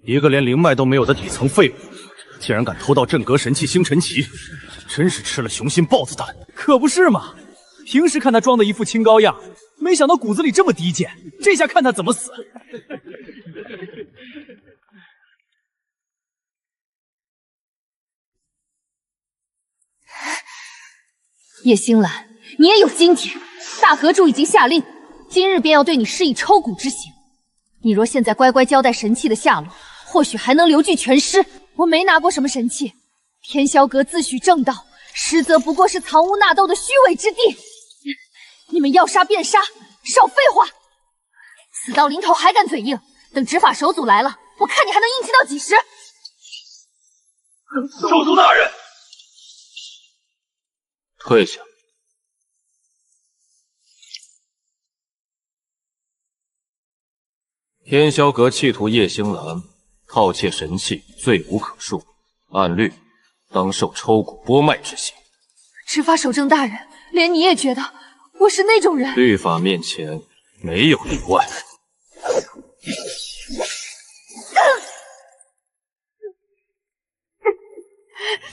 一个连灵脉都没有的底层废物，竟然敢偷盗镇阁神器星辰旗，真是吃了雄心豹子胆！可不是嘛，平时看他装的一副清高样，没想到骨子里这么低贱，这下看他怎么死！叶星兰，你也有今天！大阁主已经下令，今日便要对你施以抽骨之刑。你若现在乖乖交代神器的下落，或许还能留具全尸。我没拿过什么神器，天霄阁自诩正道，实则不过是藏污纳垢的虚伪之地。你们要杀便杀，少废话！死到临头还敢嘴硬，等执法手组来了，我看你还能硬气到几时！手足大人，退下。天霄阁企图叶星兰盗窃神器，罪无可恕，按律当受抽骨剥脉之刑。执法守正大人，连你也觉得我是那种人？律法面前没有例外。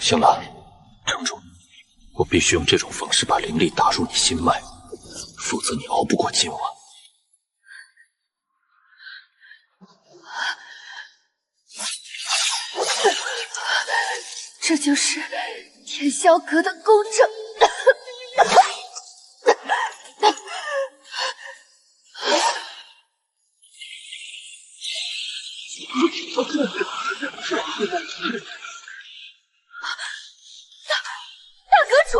星兰，撑住！我必须用这种方式把灵力打入你心脉，否则你熬不过今晚。这就是天霄阁的公正。大阁主，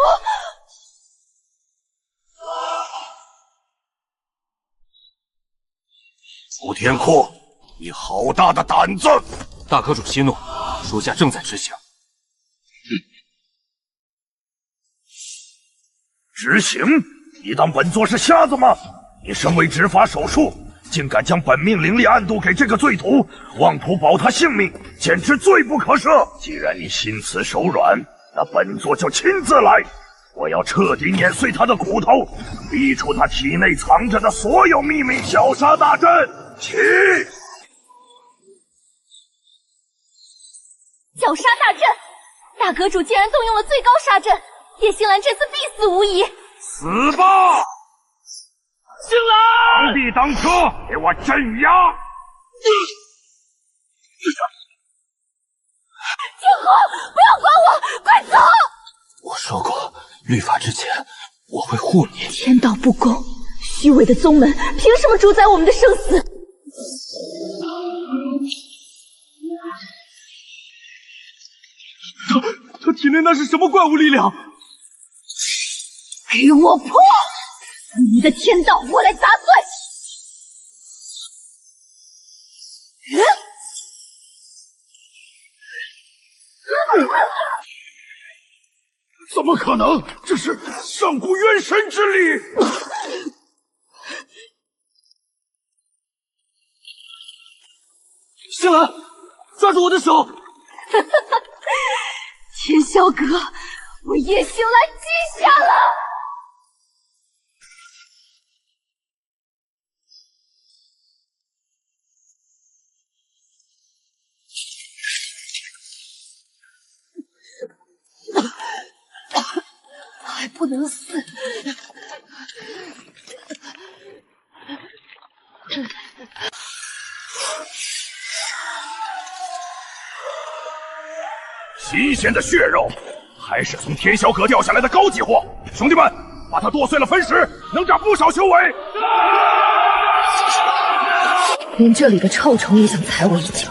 吴天阔，你好大的胆子！大阁主息怒，属下正在执行。执行？你当本座是瞎子吗？你身为执法手术，竟敢将本命灵力暗渡给这个罪徒，妄图保他性命，简直罪不可赦！既然你心慈手软，那本座就亲自来，我要彻底碾碎他的骨头，逼出他体内藏着的所有秘密。绞杀大阵，起！绞杀大阵，大阁主竟然动用了最高杀阵，叶星兰这次必死无疑。死吧！星兰，螳臂当车，给我镇压！天河，不要管我，快走！我说过，律法之前我会护你。天道不公，虚伪的宗门凭什么主宰我们的生死？他体内那是什么怪物力量？给我破！你的天道，我来砸碎！怎么可能？这是上古元神之力！星兰，抓住我的手！天霄阁，我叶星兰记下了。还不能死！新鲜的血肉，还是从天霄阁掉下来的高级货。兄弟们，把它剁碎了分食，能长不少修为。连这里的臭虫也想踩我一脚。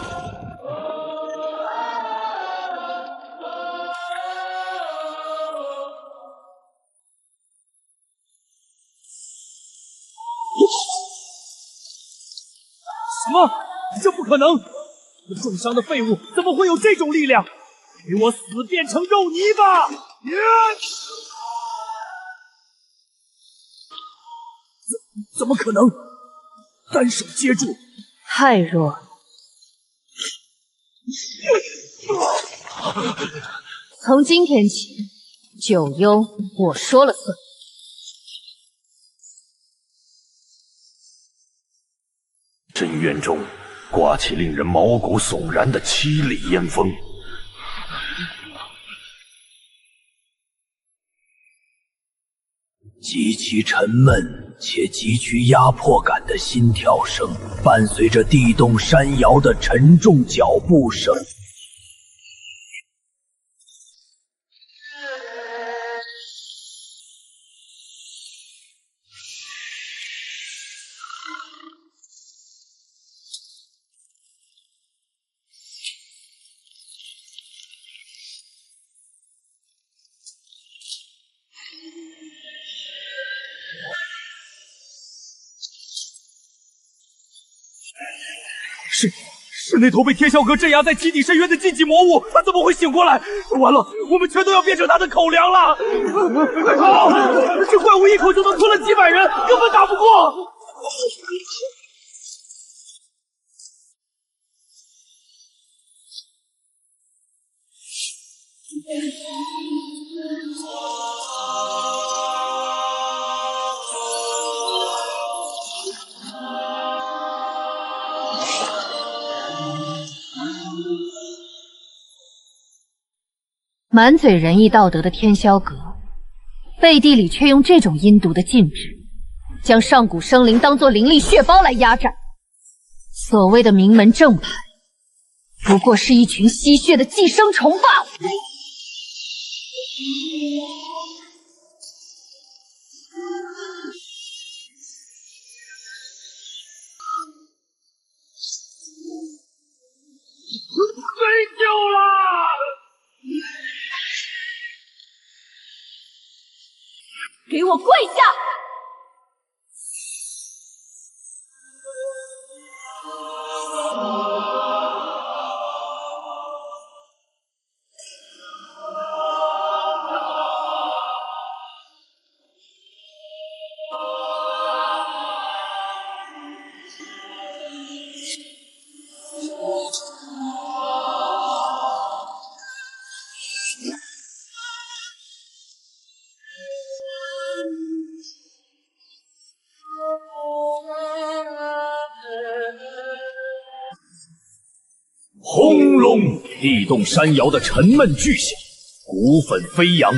什么？这不可能！这重伤的废物怎么会有这种力量？给我死变成肉泥巴！怎么可能？单手接住，太弱了。从今天起，九幽我说了算。深渊中，刮起令人毛骨悚然的凄厉烟风。极其沉闷且极具压迫感的心跳声，伴随着地动山摇的沉重脚步声。是那头被天霄阁镇压在基底深渊的禁忌魔物，他怎么会醒过来？完了，我们全都要变成他的口粮了！快跑！这怪物一口就能吞了几百人，根本打不过。满嘴仁义道德的天霄阁，背地里却用这种阴毒的禁制，将上古生灵当作灵力血包来压榨。所谓的名门正派，不过是一群吸血的寄生虫罢了。没救了！给我跪下！轰隆！地动山摇的沉闷巨响，骨粉飞扬。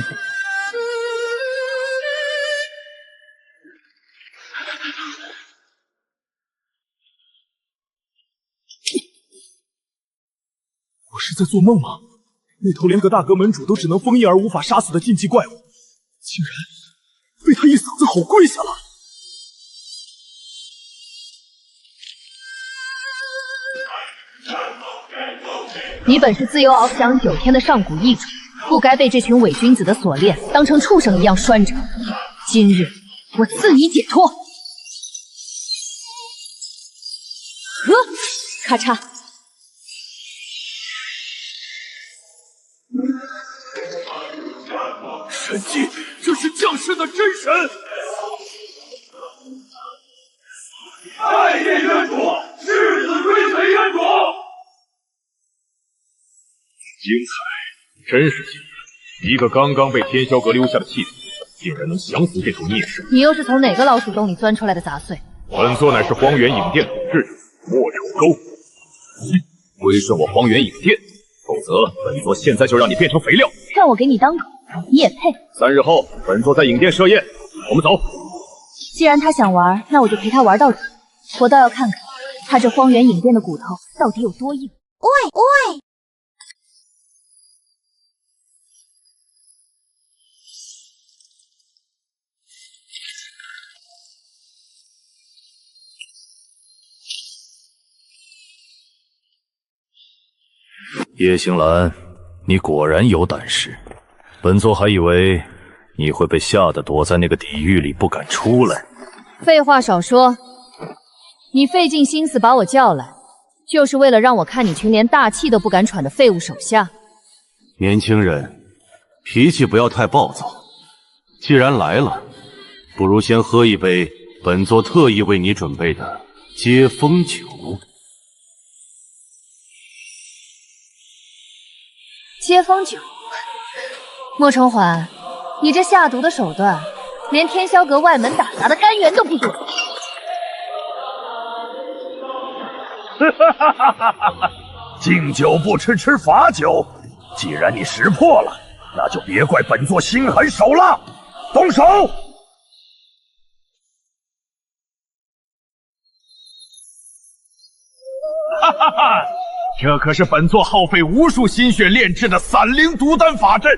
我是在做梦吗？那头连个大阁门主都只能封印而无法杀死的禁忌怪物，竟然被他一嗓子吼跪下了。你本是自由翱翔9天的上古异种，不该被这群伪君子的锁链当成畜生一样拴着。今日我赐你解脱。咔嚓！神迹，这是降世的真神！拜见冤主，世子追随冤主。精彩，真是惊人！一个刚刚被天霄阁留下的弃子，竟然能降服这种孽神。你又是从哪个老鼠洞里钻出来的杂碎？本座乃是荒原影殿统治者莫愁沟，归顺我荒原影殿，否则本座现在就让你变成肥料。让我给你当狗，你也配？3日后，本座在影殿设宴，我们走。既然他想玩，那我就陪他玩到底。我倒要看看他这荒原影殿的骨头到底有多硬。喂！叶星兰，你果然有胆识。本座还以为你会被吓得躲在那个地狱里不敢出来。废话少说，你费尽心思把我叫来，就是为了让我看你群连大气都不敢喘的废物手下。年轻人，脾气不要太暴躁。既然来了，不如先喝一杯本座特意为你准备的接风酒。接风酒，莫承环，你这下毒的手段，连天霄阁外门打杂的甘源都不如。敬酒不吃吃罚酒，既然你识破了，那就别怪本座心狠手辣，动手！哈哈哈！这可是本座耗费无数心血炼制的散灵毒丹法阵，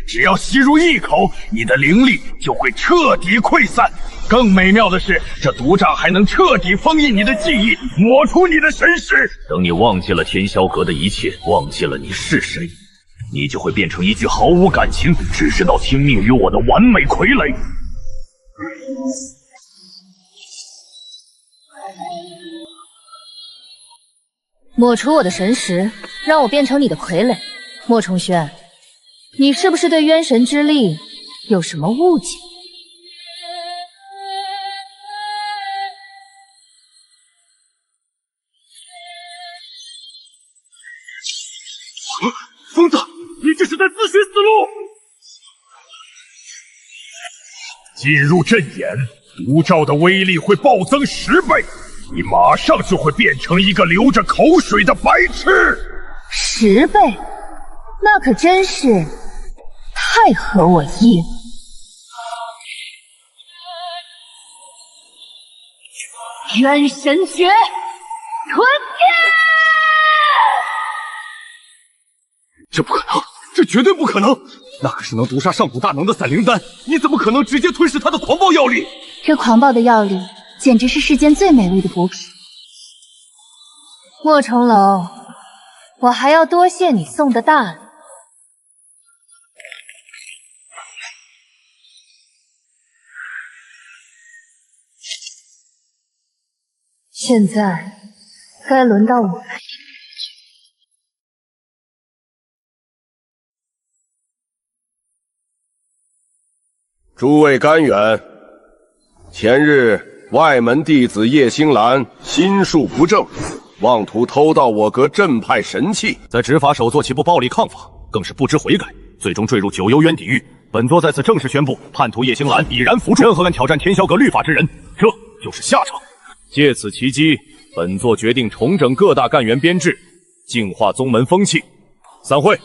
只要吸入一口，你的灵力就会彻底溃散。更美妙的是，这毒障还能彻底封印你的记忆，抹除你的神识。等你忘记了天霄阁的一切，忘记了你是谁，你就会变成一具毫无感情、只知道听命于我的完美傀儡。抹除我的神识，让我变成你的傀儡。莫重轩，你是不是对渊神之力有什么误解？疯子，你这是在自寻死路！进入阵眼，毒罩的威力会暴增10倍。你马上就会变成一个流着口水的白痴！10倍，那可真是太合我意了。渊神诀，吞天！这不可能，这绝对不可能！那可是能毒杀上古大能的散灵丹，你怎么可能直接吞噬它的狂暴药力？这狂暴的药力简直是世间最美味的补品。莫重楼，我还要多谢你送的大礼。现在该轮到我来。诸位官员，前日外门弟子叶星兰心术不正，妄图偷盗我阁镇派神器，在执法首座岂不暴力抗法，更是不知悔改，最终坠入九幽渊地狱。本座在此正式宣布，叛徒叶星兰已然伏诛，任何敢挑战天霄阁律法之人，这就是下场。借此契机，本座决定重整各大干员编制，净化宗门风气。散会。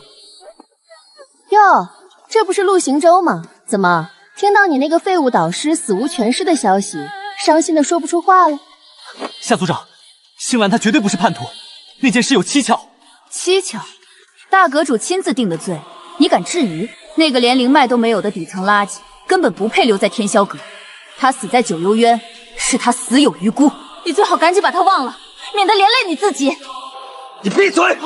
哟，这不是陆行舟吗？怎么？听到你那个废物导师死无全尸的消息，伤心的说不出话了。夏组长，星兰她绝对不是叛徒，那件事有蹊跷。蹊跷？大阁主亲自定的罪，你敢质疑？那个连灵脉都没有的底层垃圾，根本不配留在天霄阁。他死在九幽渊，是他死有余辜。你最好赶紧把他忘了，免得连累你自己。你闭嘴！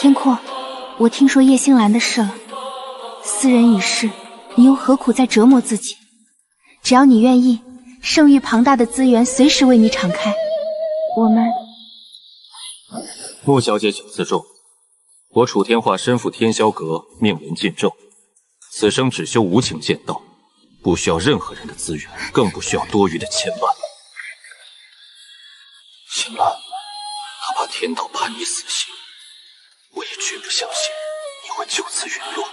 天阔，我听说叶星兰的事了。斯人已逝，你又何苦再折磨自己？只要你愿意，圣域庞大的资源随时为你敞开。我们……穆小姐请自重，我楚天化身负天霄阁，命人禁咒，此生只修无情剑道，不需要任何人的资源，更不需要多余的钱万。星兰，哪怕天道判你死刑，我也绝不相信你会就此陨落。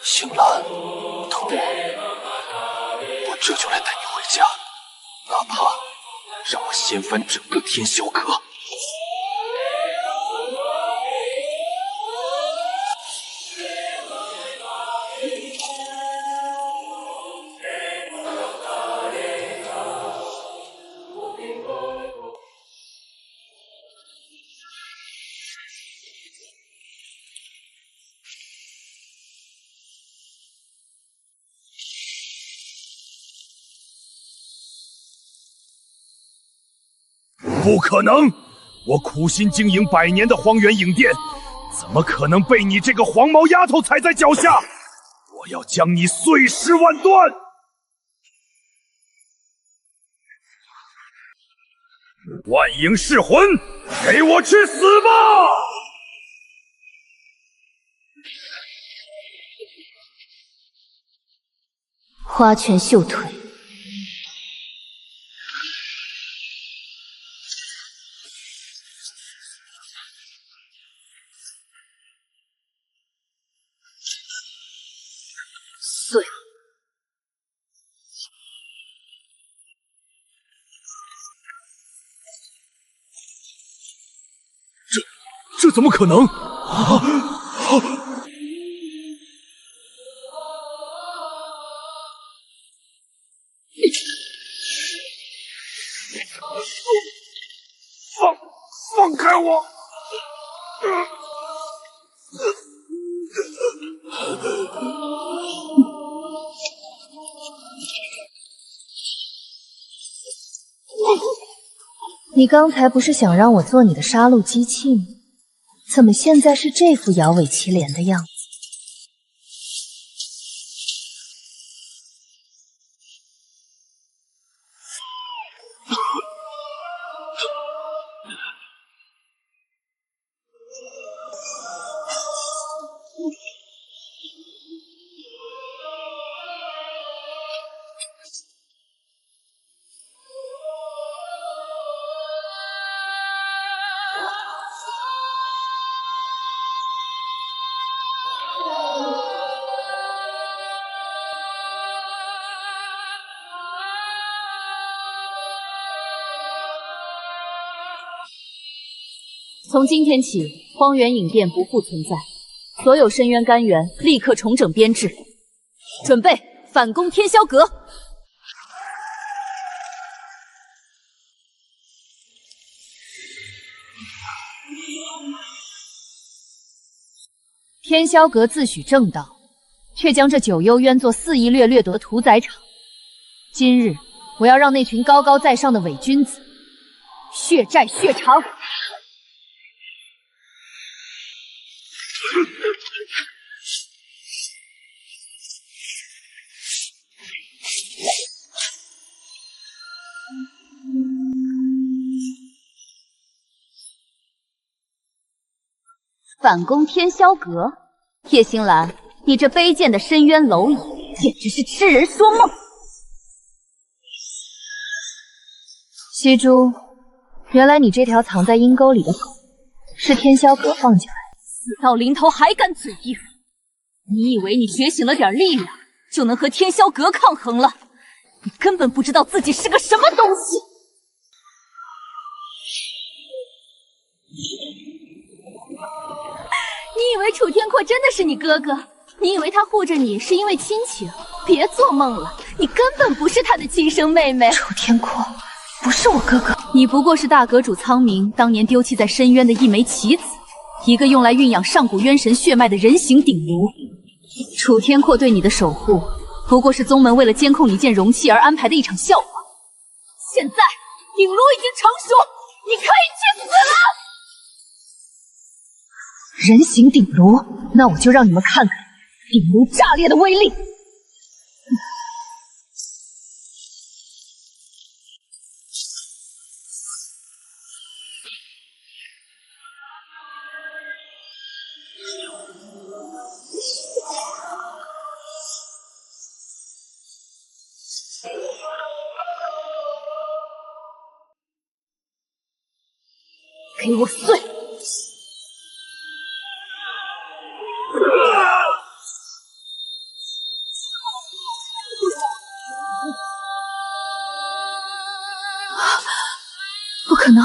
星兰，等我这就来带你回家，哪怕让我掀翻整个天霄阁。不可能！我苦心经营100年的荒原影殿，怎么可能被你这个黄毛丫头踩在脚下？我要将你碎尸万段！万影噬魂，给我去死吧！花拳绣腿。碎。这怎么可能？放开我！你刚才不是想让我做你的杀戮机器吗？怎么现在是这副摇尾乞怜的样子？从今天起，荒原影殿不复存在，所有深渊干员立刻重整编制，准备反攻天霄阁。天霄阁自诩正道，却将这九幽渊做肆意掠夺的屠宰场。今日，我要让那群高高在上的伪君子血债血偿。反攻天霄阁，叶星兰，你这卑贱的深渊蝼蚁，简直是痴人说梦！西珠，原来你这条藏在阴沟里的狗，是天霄阁放进来的。死到临头还敢嘴硬！你以为你觉醒了点力量，就能和天霄阁抗衡了？你根本不知道自己是个什么东西！你以为楚天阔真的是你哥哥？你以为他护着你是因为亲情？别做梦了，你根本不是他的亲生妹妹。楚天阔不是我哥哥，你不过是大阁主苍冥当年丢弃在深渊的一枚棋子，一个用来酝养上古渊神血脉的人形鼎炉。楚天阔对你的守护，不过是宗门为了监控你剑容器而安排的一场笑话。现在鼎炉已经成熟，你可以去死了！人形鼎炉，那我就让你们看看鼎炉炸裂的威力！给我碎！不可能！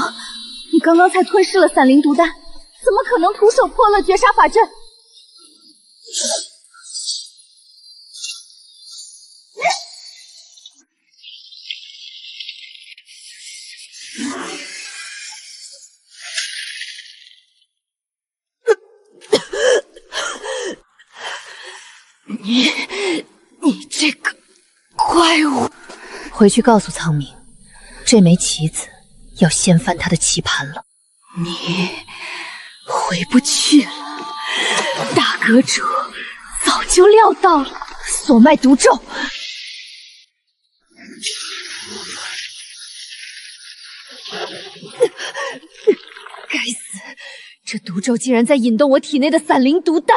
你刚刚才吞噬了散灵毒丹，怎么可能徒手破了绝杀法阵？你这个怪物！回去告诉苍冥，这枚棋子要掀翻他的棋盘了。你回不去了，大阁主早就料到了。所脉毒咒，该死！这毒咒竟然在引动我体内的散灵毒丹。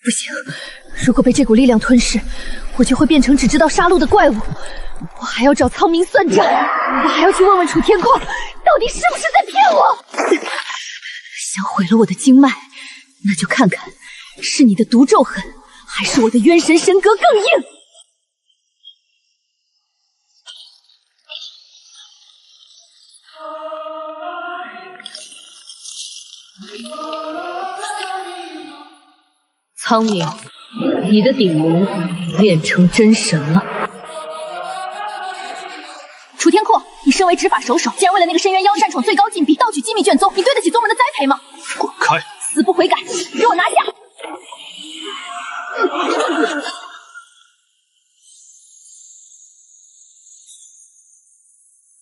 不行，如果被这股力量吞噬，我就会变成只知道杀戮的怪物。我还要找苍冥算账，我还要去问问楚天阔，到底是不是在骗我？想毁了我的经脉，那就看看是你的毒咒狠，还是我的元神神格更硬。苍冥，你的鼎炉练成真神了。楚天阔，你身为执法首手，竟然为了那个深渊妖擅闯最高禁闭，盗取机密卷宗，你对得起宗门的栽培吗？滚开！死不悔改，给我拿下！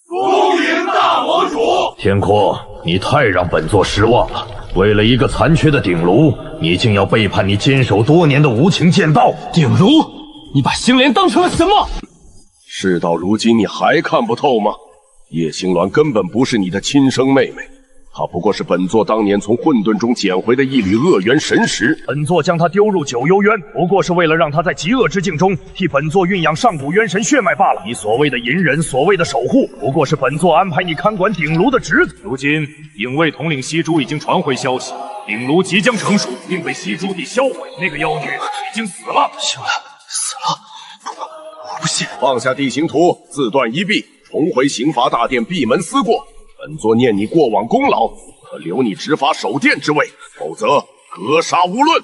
恭迎大王主！天阔，你太让本座失望了。为了一个残缺的鼎炉，你竟要背叛你坚守多年的无情剑道。鼎炉，你把星莲当成了什么？事到如今，你还看不透吗？叶星鸾根本不是你的亲生妹妹，她不过是本座当年从混沌中捡回的一缕恶元神石。本座将她丢入九幽渊，不过是为了让她在极恶之境中替本座酝养上古元神血脉罢了。你所谓的隐忍，所谓的守护，不过是本座安排你看管鼎炉的职责。如今影卫统领西珠已经传回消息，鼎炉即将成熟，并被西珠地销毁。那个妖女已经死了。星兰死了，我不信。放下地形图，自断一臂，重回刑罚大殿闭门思过。本座念你过往功劳，可留你执法守殿之位，否则格杀无论。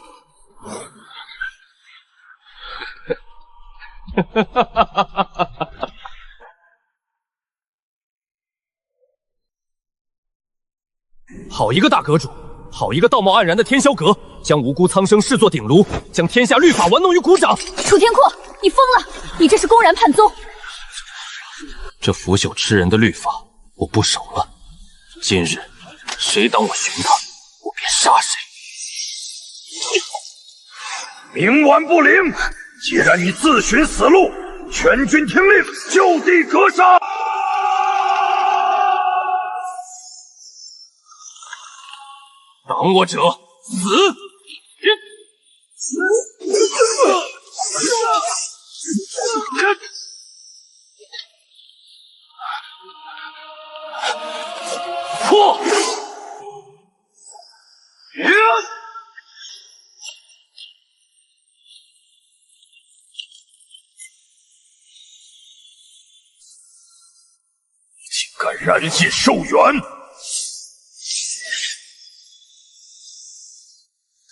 好一个大阁主，好一个道貌岸然的天霄阁，将无辜苍生视作鼎炉，将天下律法玩弄于股掌。楚天阔，你疯了！你这是公然叛宗！这腐朽吃人的律法，我不守了。今日谁挡我寻他，我便杀谁。冥顽不灵！既然你自寻死路，全军听令，就地格杀！挡我者死！破！竟敢燃尽寿元！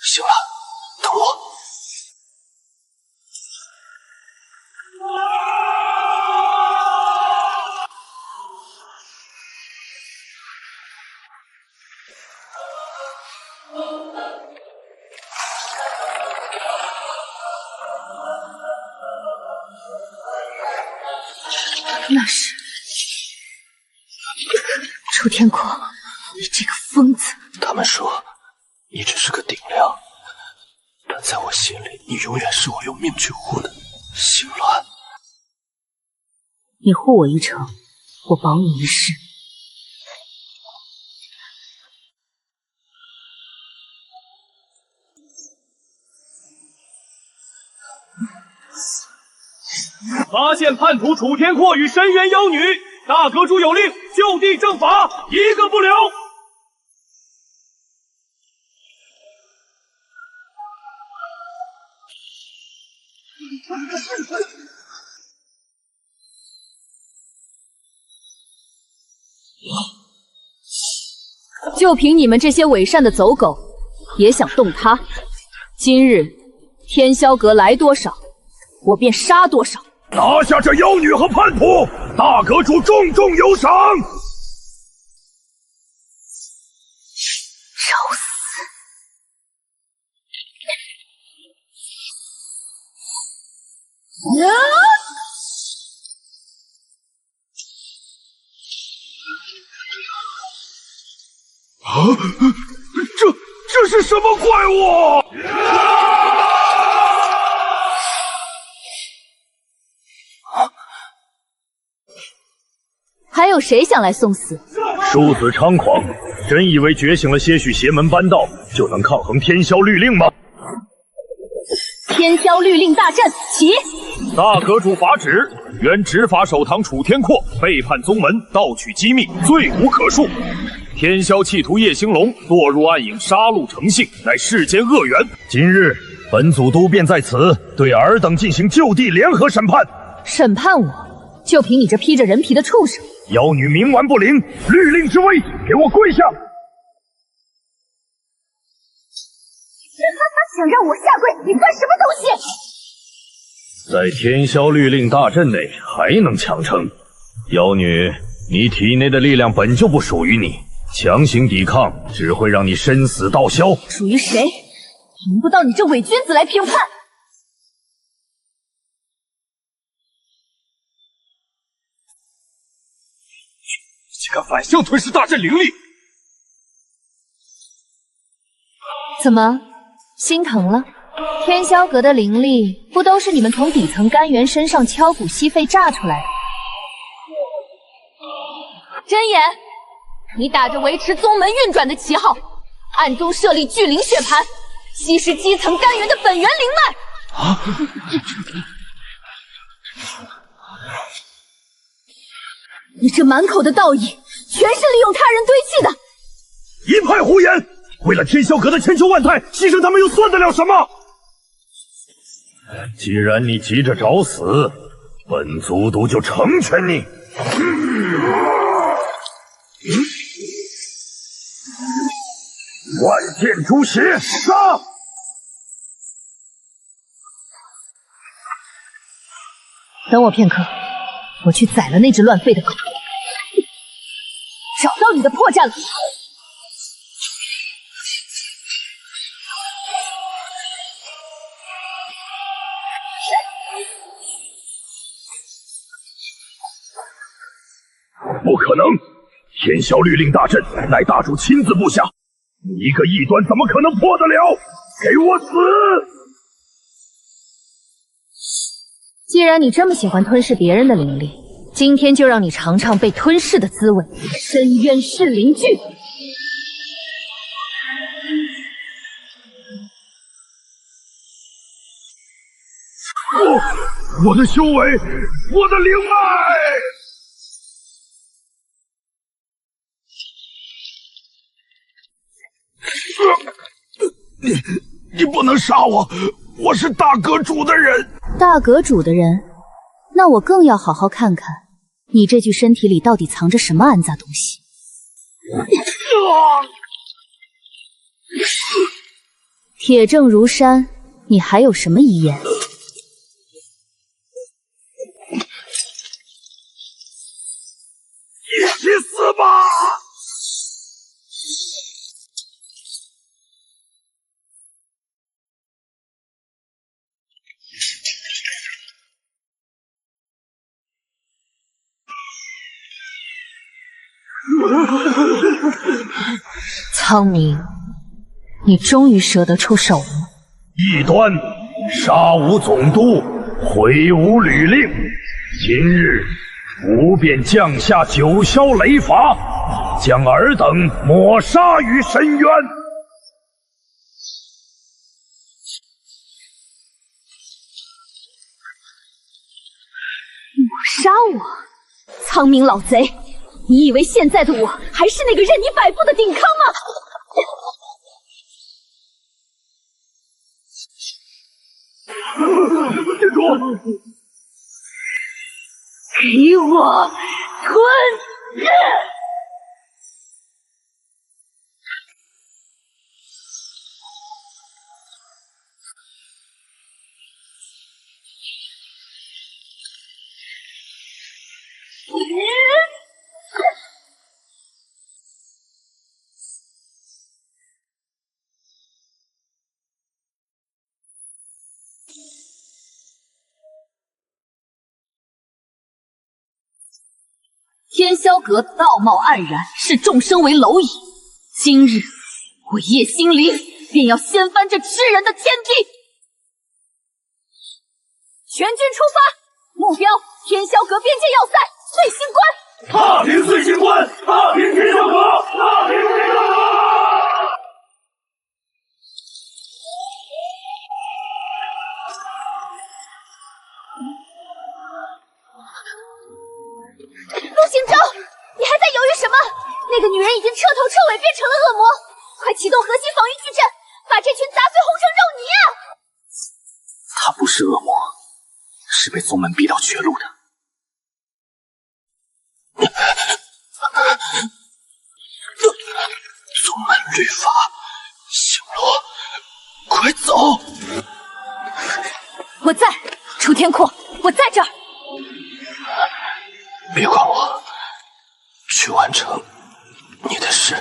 行了，等我。那是楚天阔，你这个疯子！他们说你只是个顶梁，但在我心里，你永远是我用命去护的星鸾。你护我一程，我保你一世。发现叛徒楚天阔与深渊妖女，大阁主有令，就地正法，一个不留。就凭你们这些伪善的走狗，也想动他？今日天霄阁来多少，我便杀多少。拿下这妖女和叛徒，大阁主重重有赏。找死！这是什么怪物？还有谁想来送死？庶子猖狂，真以为觉醒了些许邪门班道就能抗衡天霄律令吗？天霄律令大阵起！大阁主法旨：原执法首堂楚天阔背叛宗门，盗取机密，罪无可恕。天霄弃徒叶兴龙堕入暗影，杀戮成性，乃世间恶缘。今日本祖都便在此对尔等进行就地联合审判。审判我，就凭你这披着人皮的畜生！妖女冥顽不灵，律令之威，给我跪下！想让我下跪，你算什么东西？在天霄律令大阵内还能强撑？妖女，你体内的力量本就不属于你，强行抵抗只会让你身死道消。属于谁？轮不到你这伪君子来评判。竟敢反向吞噬大阵灵力！怎么，心疼了？天霄阁的灵力不都是你们从底层干员身上敲骨吸肺榨出来的？真言，你打着维持宗门运转的旗号，暗中设立聚灵血盘，吸食基层干员的本源灵脉。你这满口的道义，全是利用他人堆砌的。一派胡言！为了天霄阁的千秋万代，牺牲他们又算得了什么？既然你急着找死，本族都就成全你。万剑诛邪，杀！等我片刻，我去宰了那只乱吠的狗，找到你的破绽了。不可能！天霄律令大阵乃大主亲自布下，你一个异端怎么可能破得了？给我死！既然你这么喜欢吞噬别人的灵力，今天就让你尝尝被吞噬的滋味。深渊噬灵锯。我的修为，我的灵脉！你不能杀我！我是大阁主的人。大阁主的人，那我更要好好看看你这具身体里到底藏着什么肮杂东西。铁证如山，你还有什么遗言？一起死吧！苍明，你终于舍得出手了。异端，杀无总督，毁无律令。今日吾便降下九霄雷罚，将尔等抹杀于深渊。抹杀我，苍明老贼！你以为现在的我还是那个任你摆布的顶康吗？郡主，给我吞噬！天霄阁道貌岸然，视众生为蝼蚁。今日我叶星凌便要掀翻这吃人的天地！全军出发，目标天霄阁边界要塞碎星关。踏平碎星关，踏平天霄阁，踏平天霄阁！陆行舟，你还在犹豫什么？那个女人已经彻头彻尾变成了恶魔，快启动核心防御矩阵，把这群杂碎轰成肉泥啊！她不是恶魔，是被宗门逼到绝路的。宗门律法，星罗，快走！我在，楚天阔，我在这儿。别管我，去完成你的事。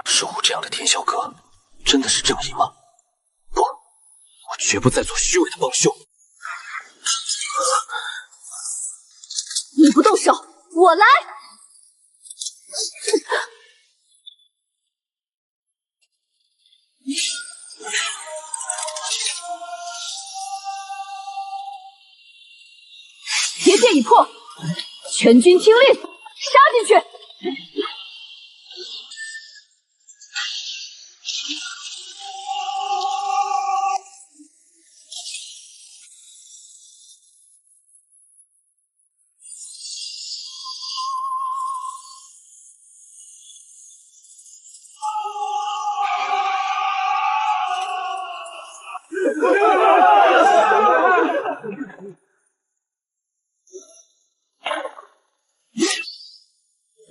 守护这样的天霄阁，真的是正义吗？不，我绝不再做虚伪的帮凶。你不动手，我来！结界已破，全军听令，杀进去！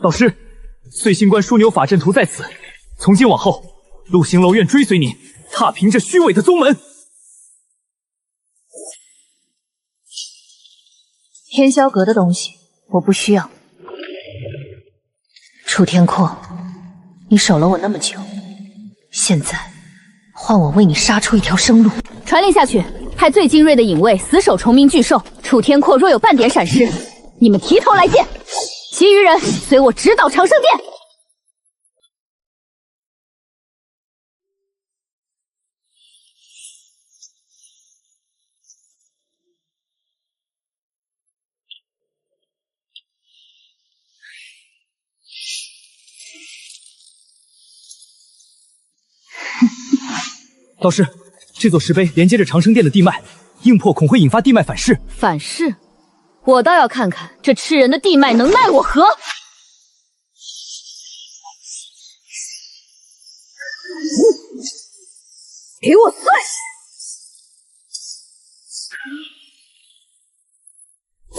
导师，碎星关枢纽法阵图在此，从今往后，陆行楼愿追随您，踏平这虚伪的宗门。天霄阁的东西我不需要。楚天阔，你守了我那么久，现在换我为你杀出一条生路。传令下去，派最精锐的影卫死守崇明巨兽。楚天阔若有半点闪失，你们提头来见。其余人随我直捣长生殿。导师，这座石碑连接着长生殿的地脉，硬破恐会引发地脉反噬。反噬？我倒要看看这吃人的地脉能奈我何！给我碎！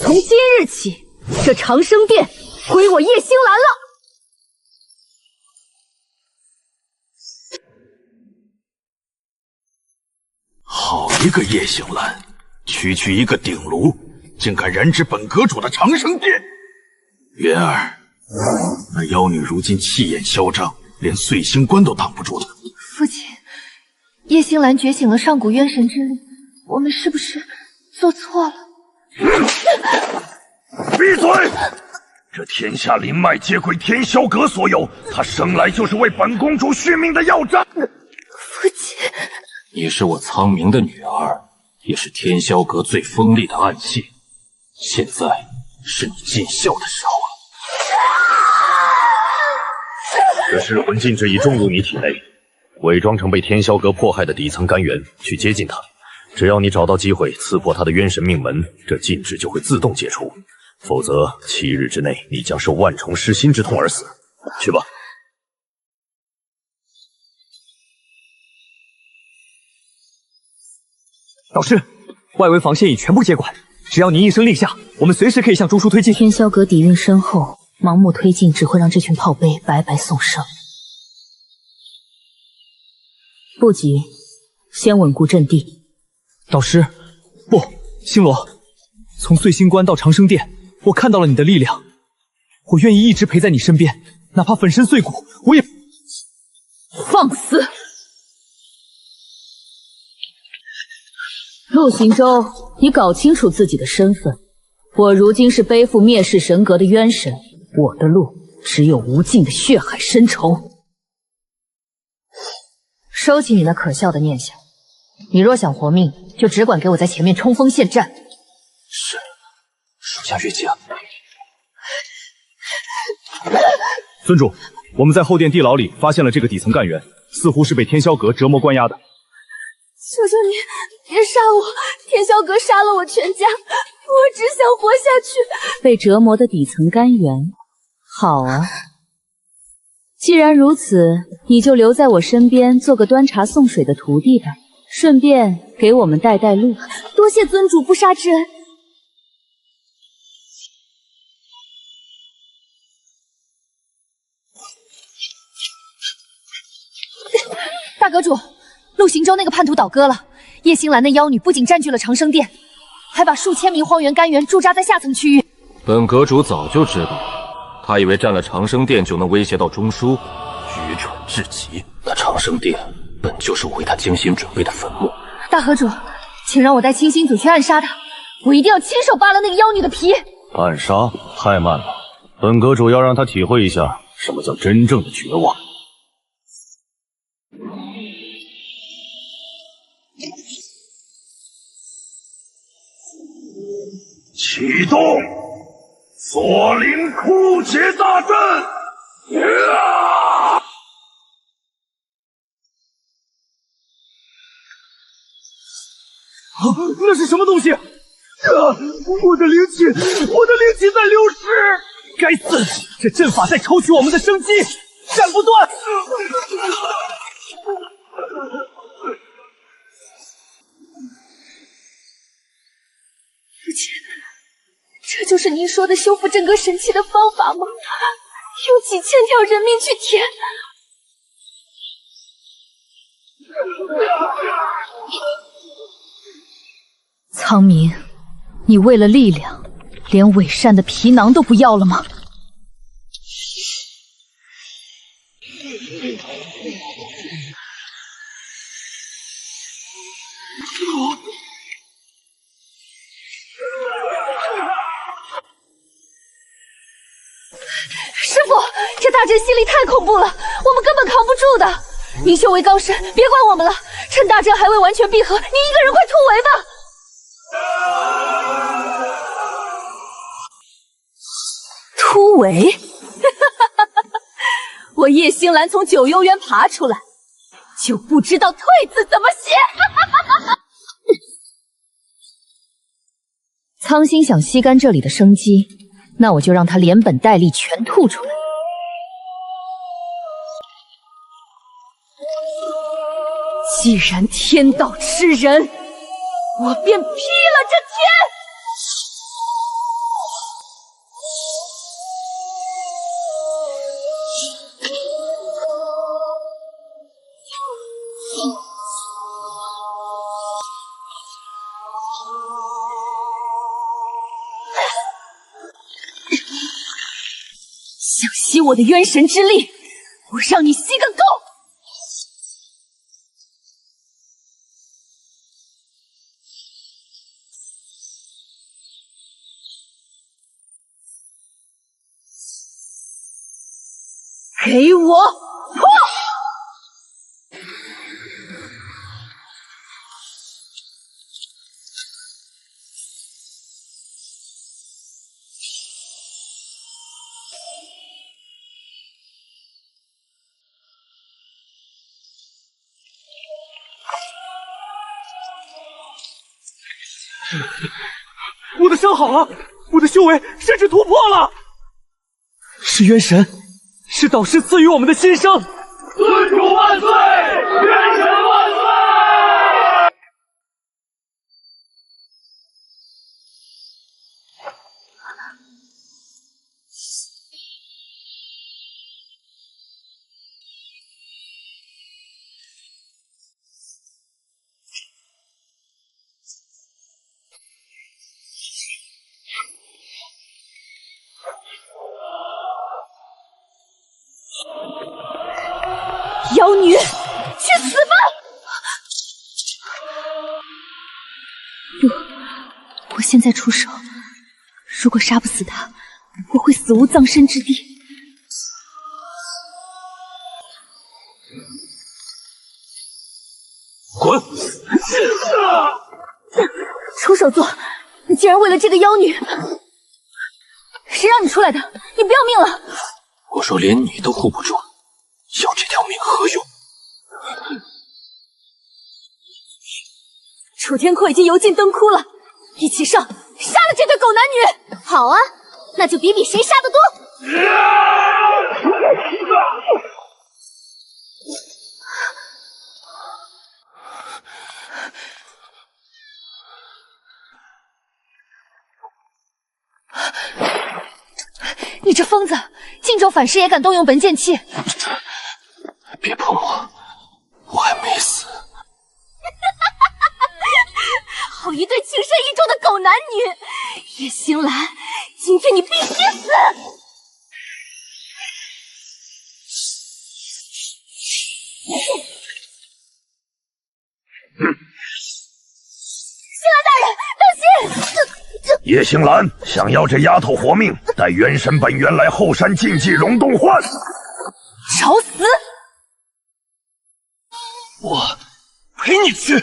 从今日起，这长生殿归我叶星兰了。好一个叶星兰，区区一个鼎炉，竟敢燃至本阁主的长生殿！云儿，那妖女如今气焰嚣张，连碎星关都挡不住了。父亲，叶星兰觉醒了上古渊神之力，我们是不是做错了？闭嘴！这天下灵脉皆归天霄阁所有，她生来就是为本公主续命的要债。父亲，你是我苍冥的女儿，也是天霄阁最锋利的暗器。现在是你尽孝的时候了。这噬魂禁制已种入你体内，伪装成被天霄阁迫害的底层干员去接近他。只要你找到机会刺破他的冤神命门，这禁制就会自动解除。否则7日之内，你将受万重噬心之痛而死。去吧。导师，外围防线已全部接管，只要您一声令下，我们随时可以向中枢推进。天霄阁底蕴深厚，盲目推进只会让这群炮兵白白送生。不急，先稳固阵地。导师，不，星罗，从碎星关到长生殿，我看到了你的力量，我愿意一直陪在你身边，哪怕粉身碎骨，我也……放肆！陆陆行舟，你搞清楚自己的身份。我如今是背负灭世神格的冤神，我的路只有无尽的血海深仇。收起你那可笑的念想，你若想活命，就只管给我在前面冲锋陷阵。是，属下越界。尊主，我们在后殿地牢里发现了这个底层干员，似乎是被天霄阁折磨关押的。求求你，别杀我！天霄阁杀了我全家，我只想活下去。被折磨的底层干员，好啊。既然如此，你就留在我身边做个端茶送水的徒弟吧，顺便给我们带带路。多谢尊主不杀之恩。大阁主，陆行舟那个叛徒倒戈了。叶星兰的妖女不仅占据了长生殿，还把数千名荒原干员驻扎在下层区域。本阁主早就知道，他以为占了长生殿就能威胁到中枢，愚蠢至极。那长生殿本就是我为他精心准备的坟墓。大阁主，请让我带清心组去暗杀他，我一定要亲手扒了那个妖女的皮。暗杀太慢了，本阁主要让他体会一下什么叫真正的绝望。启动锁灵枯竭大阵！那是什么东西？我的灵气在流失！该死，这阵法在抽取我们的生机，斩不断！父亲，这就是您说的修复镇阁神器的方法吗？用几千条人命去填？苍明，你为了力量，连伪善的皮囊都不要了吗？师傅，这大阵吸力太恐怖了，我们根本扛不住的。您修为高深，别管我们了，趁大阵还未完全闭合，您一个人快突围吧。突围？我叶星兰从九幽渊爬出来，就不知道退字怎么写。苍心想吸干这里的生机，那我就让他连本带利全吐出来。既然天道吃人，我便劈了这天！想吸我的冤神之力，我让你吸个够！给我破！我的伤好了，我的修为甚至突破了。是冤神，是导师赐予我们的新生。尊主万岁！冤神万岁！妖女，去死吧！现在出手，如果杀不死他，我会死无葬身之地。滚！出手做！你竟然为了这个妖女！谁让你出来的？你不要命了！我说连你都护不住，要这条命何用？楚天阔已经油尽灯枯了，一起上，杀了这对狗男女！好啊，那就比比谁杀得多！你这疯子，荆州反噬也敢动用本剑气？别碰我，我还没死。好一对情深意重的狗男女！叶星兰，今天你必须死！星兰大人，当心！叶星兰想要这丫头活命，待元神本源来后山竞技溶洞换。找死！我陪你去。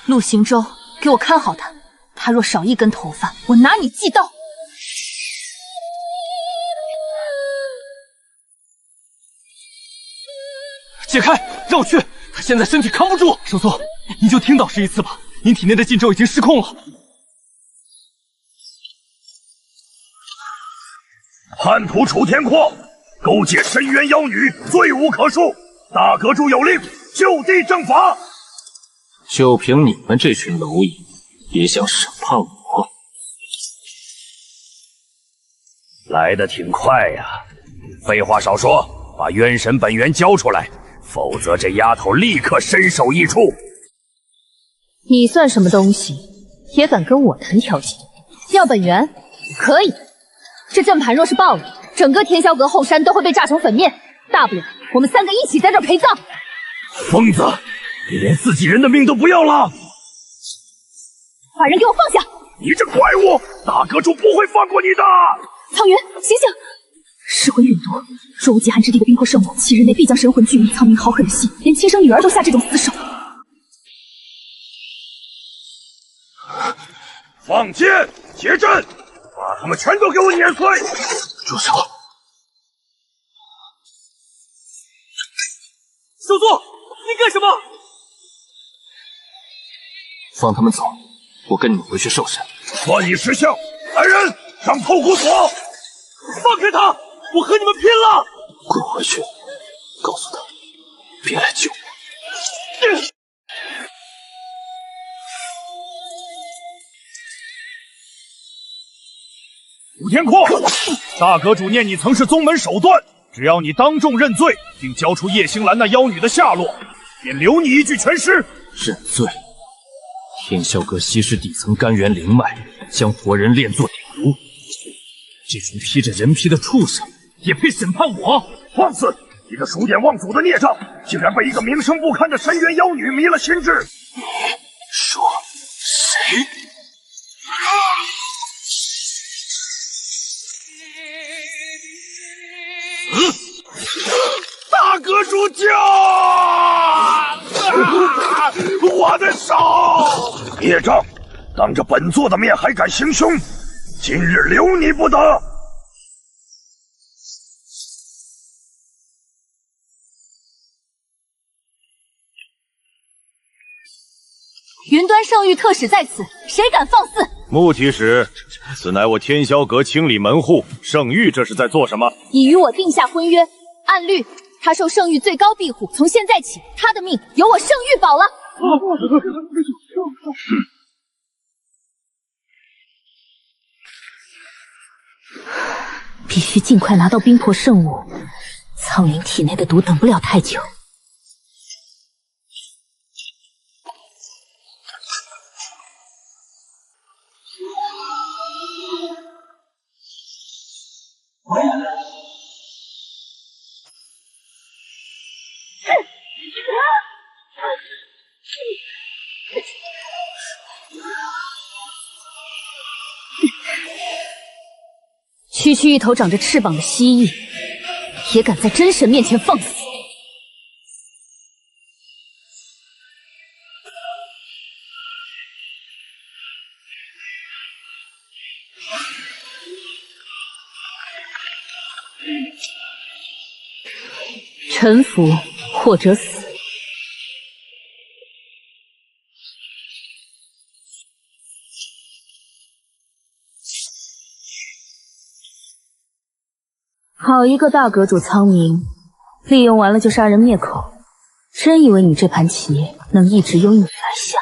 陆行舟，给我看好他，他若少一根头发，我拿你祭刀！解开，让我去！他现在身体扛不住。首座，你就听导师一次吧。您体内的禁咒已经失控了。叛徒楚天阔勾结深渊妖女，罪无可恕。大阁主有令，就地正法。就凭你们这群蝼蚁，也想审判我？来得挺快呀！废话少说，把元神本源交出来，否则这丫头立刻身首异处。你算什么东西，也敢跟我谈条件？要本源？可以。这阵盘若是爆了，整个天霄阁后山都会被炸成粉面。大不了我们三个一起在这儿陪葬。疯子，你连自己人的命都不要了！把人给我放下！你这怪物，大阁主不会放过你的！苍云，醒醒！尸魂陨毒，若无极寒之地的冰魄圣母，7日内必将神魂俱灭。苍云好狠的心，连亲生女儿都下这种死手。放箭，结阵，把他们全都给我碾碎！住手！首座，你干什么？放他们走，我跟你们回去受审。算你识相！来人，上透骨所！放开他！我和你们拼了！滚回去，告诉他别来救我。武天阔，大阁主念你曾是宗门首段，只要你当众认罪，并交出叶星兰那妖女的下落，便留你一具全尸。认罪？天霄阁吸食底层甘元灵脉，将活人炼作鼎炉。这群披着人皮的畜生，也配审判我？放肆！你这数典忘祖的孽障，竟然被一个名声不堪的深渊妖女迷了心智！你说谁？大阁主救！我的手！孽障，当着本座的面还敢行凶，今日留你不得！云端圣域特使在此，谁敢放肆？穆提使，此乃我天霄阁清理门户，圣域这是在做什么？已与我定下婚约，按律，他受圣域最高庇护，从现在起，他的命由我圣域保了。必须尽快拿到冰魄圣物，苍云体内的毒等不了太久。区区一头长着翅膀的蜥蜴，也敢在真神面前放肆！臣服或者死。好一个大阁主苍冥，利用完了就杀人灭口，真以为你这盘棋能一直由你来下？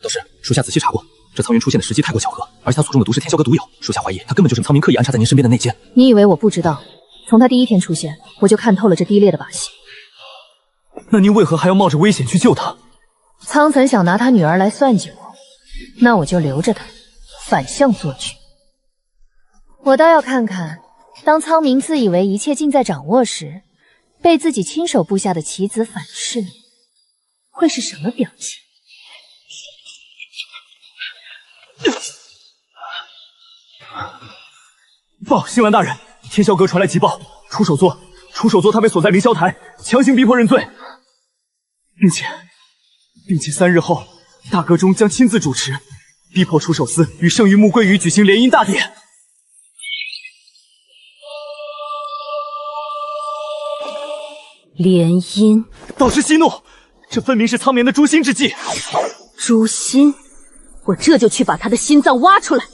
导师，属下仔细查过，这苍云出现的时机太过巧合，而且他所中的毒是天霄阁独有，属下怀疑他根本就是苍冥刻意安插在您身边的内奸。你以为我不知道？从他第一天出现，我就看透了这低劣的把戏。那您为何还要冒着危险去救他？苍岑想拿他女儿来算计我，那我就留着他，反向做局。我倒要看看，当苍冥自以为一切尽在掌握时，被自己亲手布下的棋子反噬，会是什么表情？报，星兰大人，天霄阁传来急报，出手座他被锁在凌霄台，强行逼迫认罪，并且3日后，大阁中将亲自主持，逼迫出手司与圣域穆归羽举行联姻大典。联姻？导师息怒，这分明是苍冥的诛心之计。诛心？我这就去把他的心脏挖出来。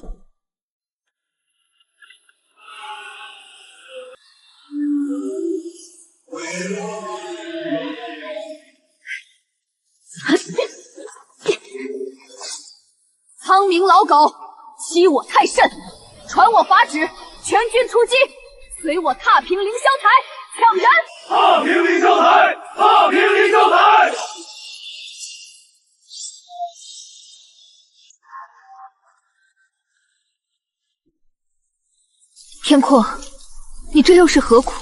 苍冥老狗，欺我太甚！传我法旨，全军出击，随我踏平凌霄台，抢人！踏平凌霄台！踏平凌霄台！天阔，你这又是何苦？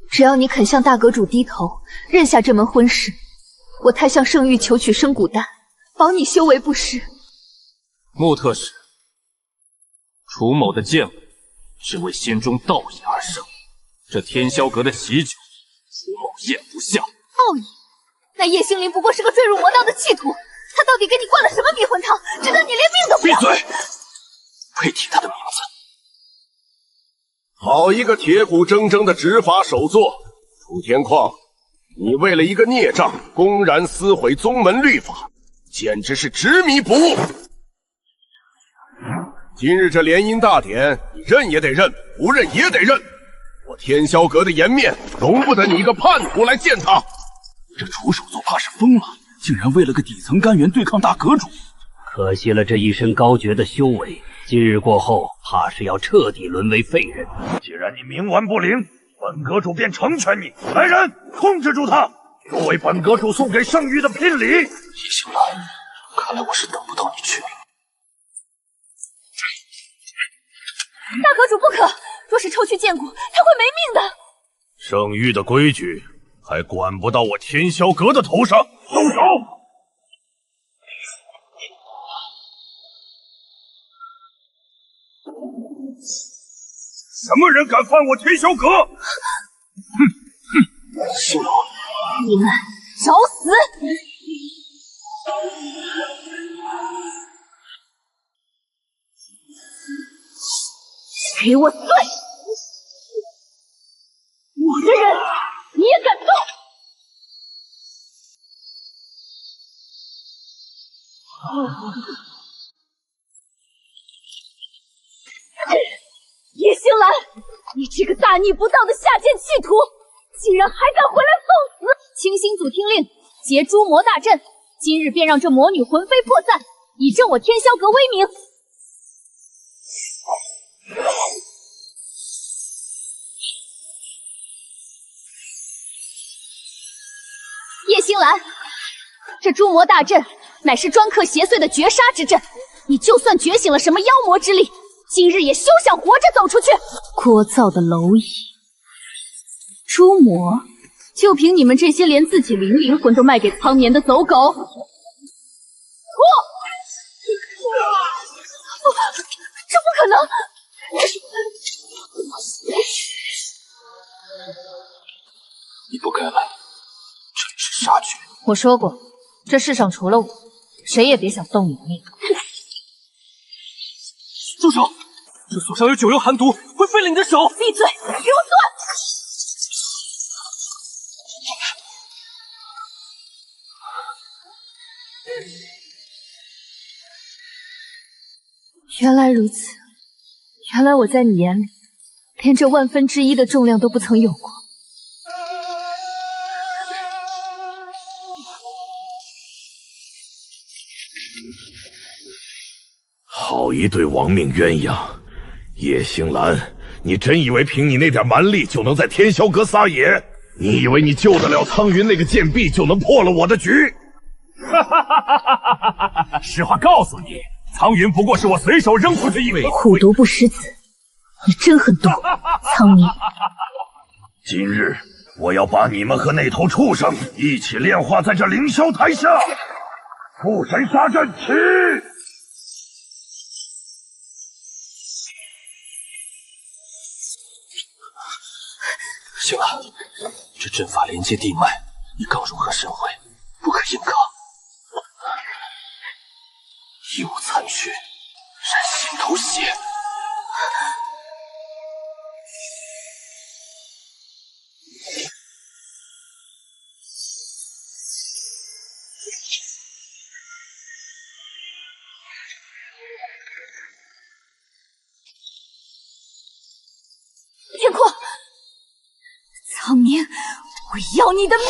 只要你肯向大阁主低头，认下这门婚事，我太向圣域求取生骨丹，保你修为不失。穆特使，楚某的剑舞只为心中道义而生，这天霄阁的喜酒，楚某咽不下。道义？那叶星林不过是个坠入魔道的弃徒，他到底给你灌了什么迷魂汤，值得你连命都不要？闭嘴！配提他的名字。好一个铁骨铮铮的执法首座，楚天旷，你为了一个孽障，公然撕毁宗门律法，简直是执迷不悟。今日这联姻大典，你认也得认，不认也得认。我天霄阁的颜面，容不得你一个叛徒来践踏。这楚首座怕是疯了，竟然为了个底层干员对抗大阁主。可惜了这一身高绝的修为，今日过后，怕是要彻底沦为废人。既然你冥顽不灵，本阁主便成全你。来人，控制住他，作为本阁主送给圣域的聘礼。叶星兰，看来我是等不到你去了。大阁主不可，若是抽去剑骨，他会没命的。圣域的规矩还管不到我天霄阁的头上，动手！什么人敢犯我天霄阁？是你们找死！给我碎！我的人你也敢动？叶星兰，你这个大逆不道的下贱弃徒，竟然还敢回来送死！清心祖听令，结诛魔大阵，今日便让这魔女魂飞魄散，以正我天霄阁威名。叶星兰，这诛魔大阵乃是专克邪祟的绝杀之阵，你就算觉醒了什么妖魔之力，今日也休想活着走出去！聒噪的蝼蚁，诛魔！就凭你们这些连自己灵魂都卖给苍年的走狗，这不可能！你不该来，这里是杀局。我说过，这世上除了我，谁也别想动你的命。住手！这锁上有九幽寒毒，会废了你的手！闭嘴，给我断！原来如此，原来我在你眼里，连这1/1000的重量都不曾有过。好一对亡命鸳鸯！叶星兰，你真以为凭你那点蛮力就能在天霄阁撒野？你以为你救得了苍云那个贱婢就能破了我的局？实话告诉你，苍云不过是我随手扔出去一枚。虎毒不食子，你真狠毒，苍宁。今日我要把你们和那头畜生一起炼化在这凌霄台下。父神杀阵起！行了，这阵法连接地脉，你刚融合神辉，不可硬抗。一无残缺，染心头血。天阔，苍宁，我要你的命！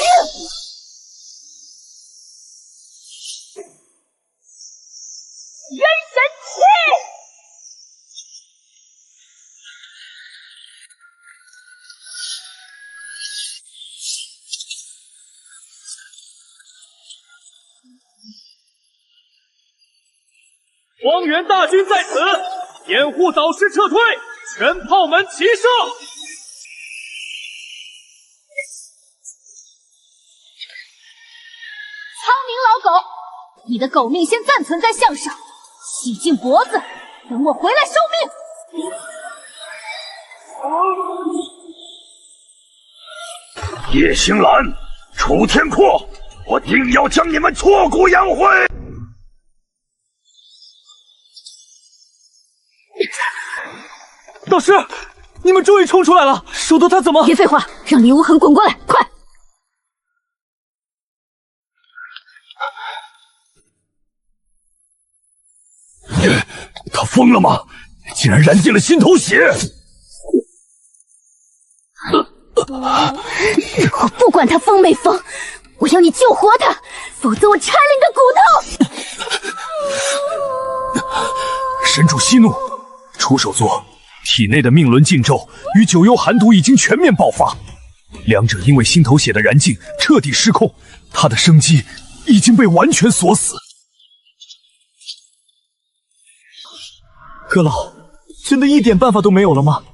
元神气！荒原大军在此，掩护导师撤退，全炮门齐射！苍宁老狗，你的狗命先暂存在项上，洗净脖子，等我回来收命。叶星兰，楚天阔，我定要将你们挫骨扬灰！导师，你们终于冲出来了！首都他怎么……别废话，让李无痕滚过来，快！他疯了吗？竟然燃尽了心头血！我不管他疯没疯，我要你救活他，否则我拆了你的骨头！神主息怒，出手作。体内的命轮禁咒与九幽寒毒已经全面爆发，两者因为心头血的燃尽彻底失控，他的生机已经被完全锁死。阁老，真的一点办法都没有了吗？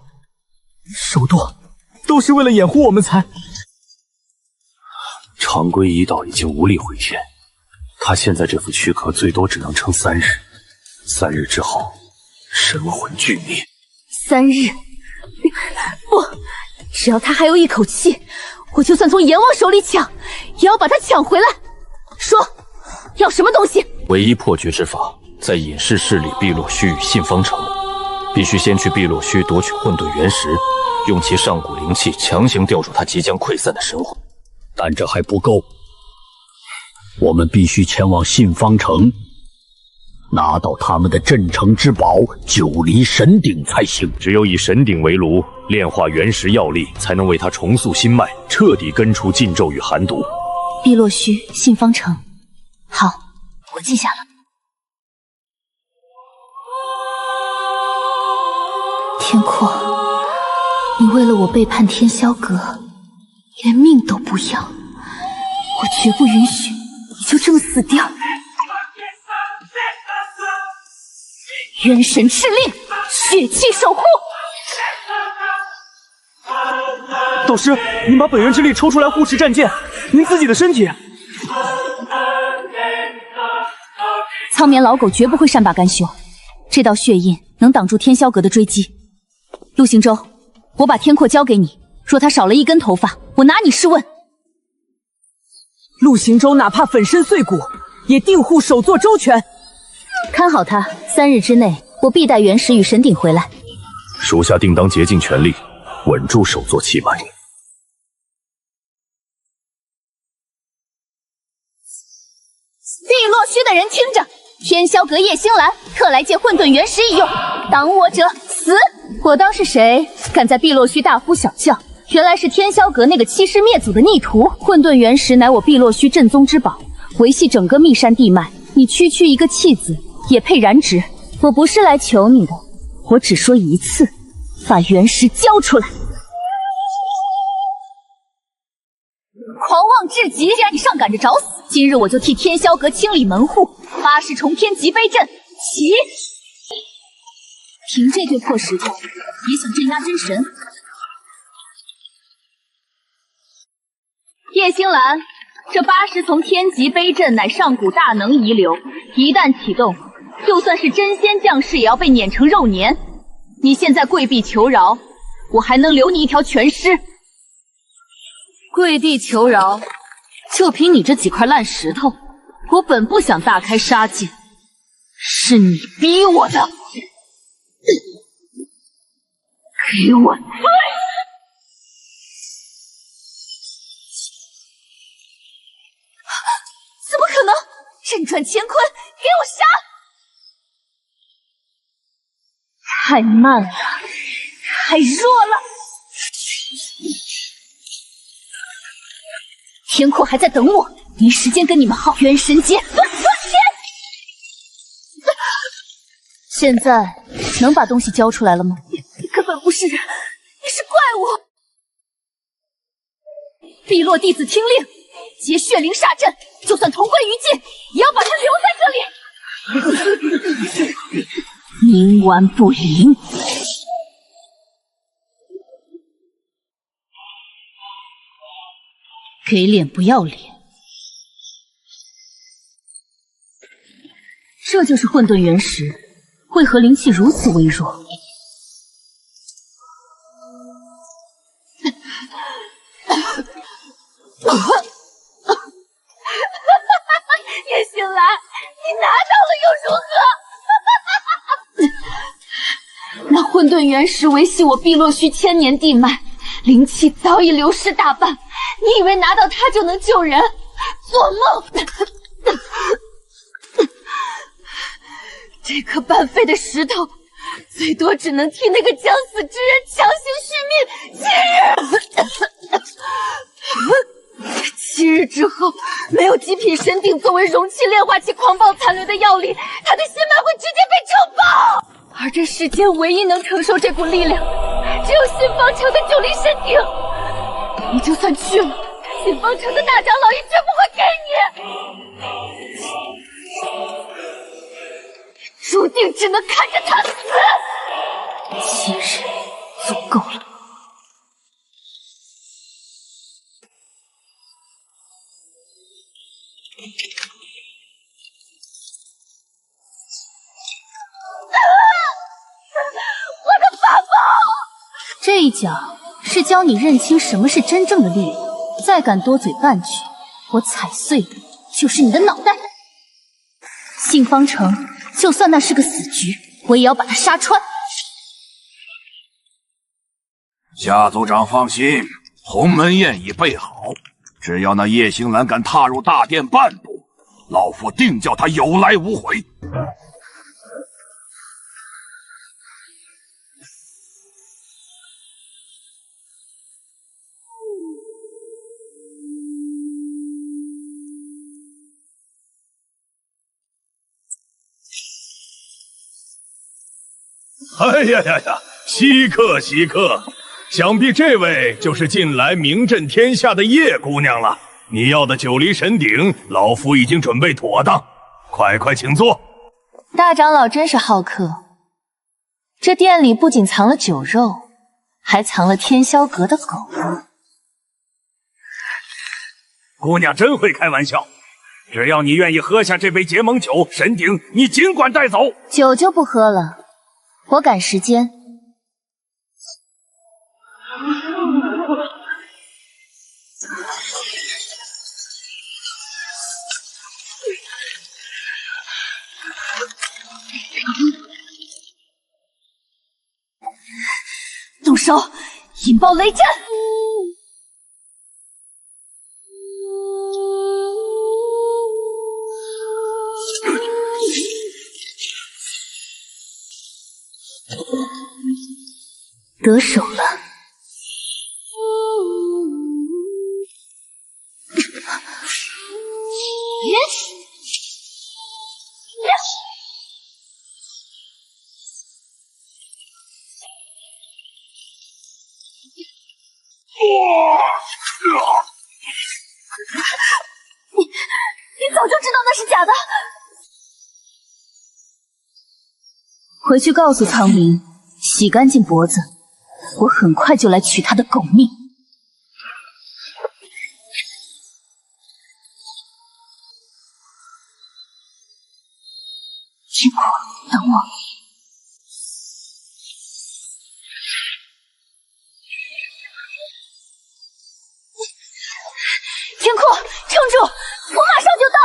首都都是为了掩护我们才……常规胰岛已经无力回天，他现在这副躯壳最多只能撑3日，3日之后神魂俱灭。3日？不，只要他还有一口气，我就算从阎王手里抢，也要把他抢回来。说，要什么东西？唯一破局之法，在隐士室里碧落虚与信方城，必须先去碧落虚夺取混沌原石，用其上古灵气强行吊住他即将溃散的神魂。但这还不够，我们必须前往信方城，拿到他们的镇城之宝9离神鼎才行。只有以神鼎为炉，炼化原石药力，才能为他重塑心脉，彻底根除禁咒与寒毒。碧落虚，信方城。好，我记下了。天阔，你为了我背叛天霄阁，连命都不要，我绝不允许你就这么死掉。元神敕令，血气守护。导师，您把本源之力抽出来护持战舰，您自己的身体。苍棉老狗绝不会善罢甘休，这道血印能挡住天霄阁的追击。陆行舟，我把天阔交给你，若他少了一根头发，我拿你试问。陆行舟哪怕粉身碎骨，也定护手作周全。看好他，3日之内，我必带元石与神鼎回来。属下定当竭尽全力，稳住首座气脉。碧落虚的人听着，天霄阁叶星兰特来借混沌元石一用，挡我者死！我当是谁，敢在碧落虚大呼小叫？原来是天霄阁那个欺师灭祖的逆徒。混沌元石乃我碧落虚正宗之宝，维系整个密山地脉。你区区一个弃子，也配染指？我不是来求你的，我只说一次，把元石交出来！狂妄至极！既然你上赶着找死，今日我就替天霄阁清理门户，80重天极碑阵起！凭这堆破石头，也想镇压真神？叶星兰，这80重天极碑阵乃上古大能遗留，一旦启动，就算是真仙降世也要被碾成肉黏。你现在跪地求饶，我还能留你一条全尸。跪地求饶，就凭你这几块烂石头，我本不想大开杀戒，是你逼我的。给我跪！怎么可能？震转乾坤，给我杀！太慢了，太弱了。天阔还在等我，没时间跟你们耗。元神劫，现在能把东西交出来了吗？你根本不是人，你是怪物！碧落弟子听令，结血灵煞阵，就算同归于尽，也要把他留在这里。冥顽不灵。给脸不要脸，这就是混沌元石，为何灵气如此微弱？叶星兰，你拿到了又如何？那混沌元石维系我碧落虚千年地脉，灵气早已流失大半。你以为拿到它就能救人？做梦！这颗半废的石头，最多只能替那个将死之人强行续命7日之后，没有极品神鼎作为容器炼化其狂暴残留的药力，他的血脉会直接被撑爆。而这世间唯一能承受这股力量，只有信方城的9灵神鼎。你就算去了，信方城的大长老也绝不会给你，注定只能看着他死。7日足够了。我的法宝！这一脚是教你认清什么是真正的力量，再敢多嘴半句，我踩碎的就是你的脑袋。信方城，就算那是个死局，我也要把他杀穿。夏族长放心，鸿门宴已备好，只要那叶星兰敢踏入大殿半步，老夫定叫他有来无回。哎呀呀呀！稀客稀客，想必这位就是近来名震天下的叶姑娘了。你要的9离神鼎，老夫已经准备妥当，快快请坐。大长老真是好客，这店里不仅藏了酒肉，还藏了天霄阁的狗。姑娘真会开玩笑，只要你愿意喝下这杯结盟酒，神鼎你尽管带走。酒就不喝了，我赶时间。动手，引爆雷阵！得手了。你早就知道那是假的。回去告诉苍灵，洗干净脖子，我很快就来取他的狗命。天果，等我。天阔，撑住，我马上就到。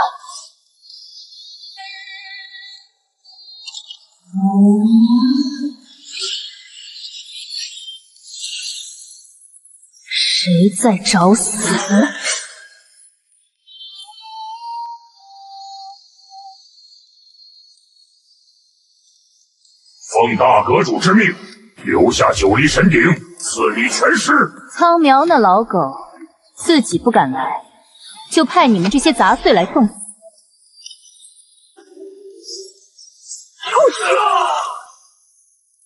谁在找死？奉大阁主之命，留下九黎神鼎，赐你全尸。苍苗那老狗自己不敢来，就派你们这些杂碎来送死。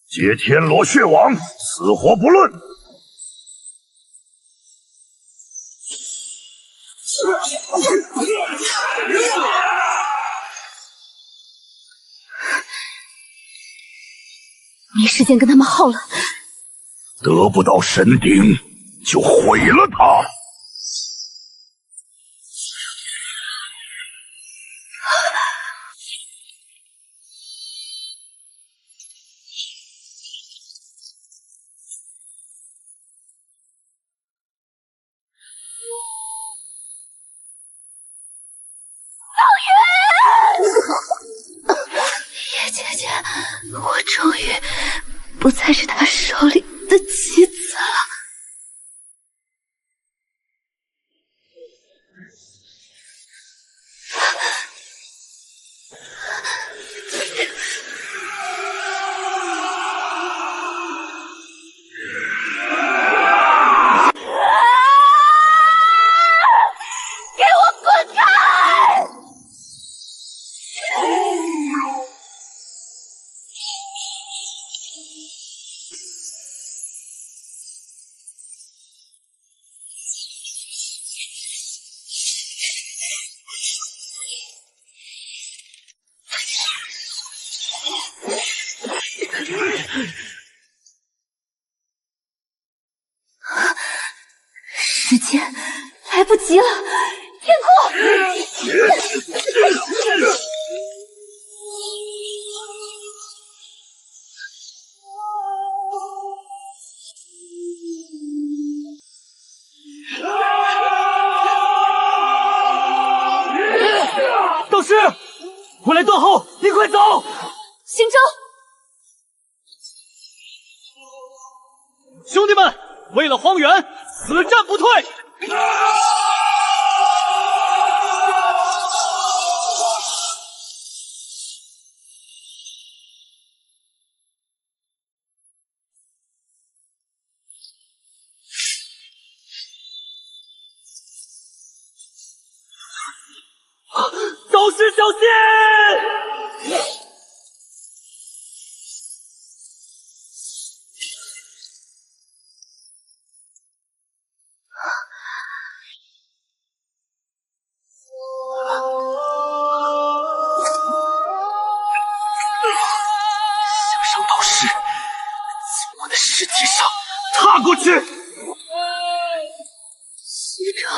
接天罗血网，死活不论。没时间跟他们耗了。得不到神鼎，就毁了它。叶姐姐，我终于不再是他手里的棋子了。给我滚开！时间来不及了，天阔！导师，我来断后，你快走！行舟，兄弟们，为了荒原，死战不退！导师小心！想伤导师，杀过去！西城，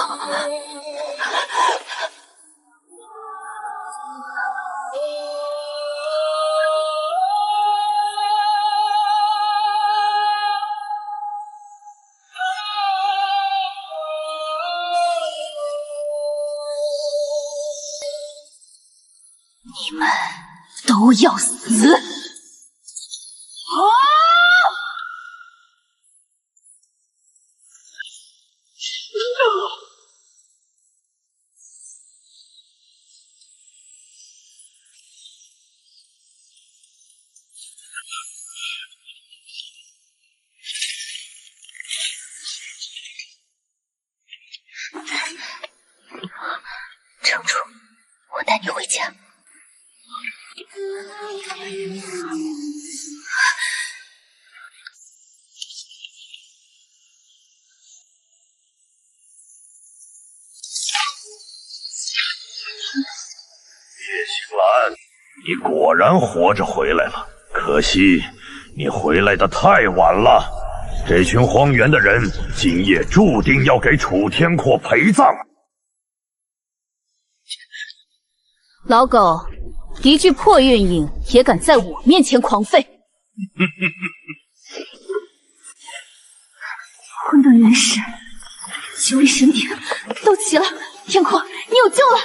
你们都要死！城主，我带你回家。叶星兰，你果然活着回来了，可惜你回来的太晚了。这群荒原的人今夜注定要给楚天阔陪葬。老狗，一具破运影也敢在我面前狂吠！混沌元始，九里神鼎都齐了，天阔，你有救了！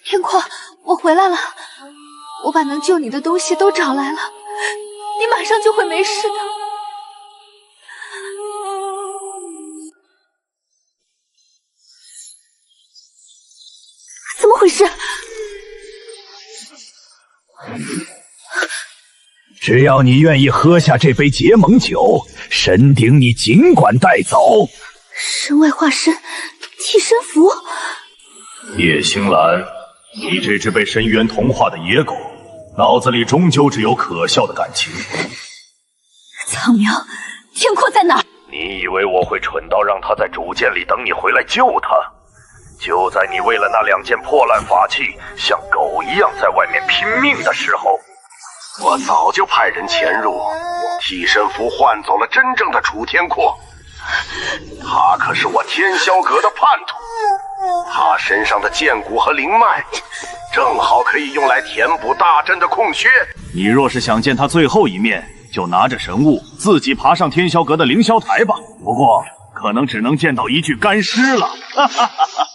天阔，我回来了，我把能救你的东西都找来了，你马上就会没事的。怎么回事？只要你愿意喝下这杯结盟酒，神鼎你尽管带走。神外化身，替身符。叶星兰，你这只被深渊同化的野狗，脑子里终究只有可笑的感情。苍苗，天阔在哪儿？你以为我会蠢到让他在主剑里等你回来救他？就在你为了那2件破烂法器像狗一样在外面拼命的时候，我早就派人潜入，替身符换走了真正的楚天阔。他可是我天霄阁的叛徒，他身上的剑骨和灵脉，正好可以用来填补大阵的空缺。你若是想见他最后一面，就拿着神物自己爬上天霄阁的凌霄台吧。不过，可能只能见到一具干尸了。哈哈哈哈。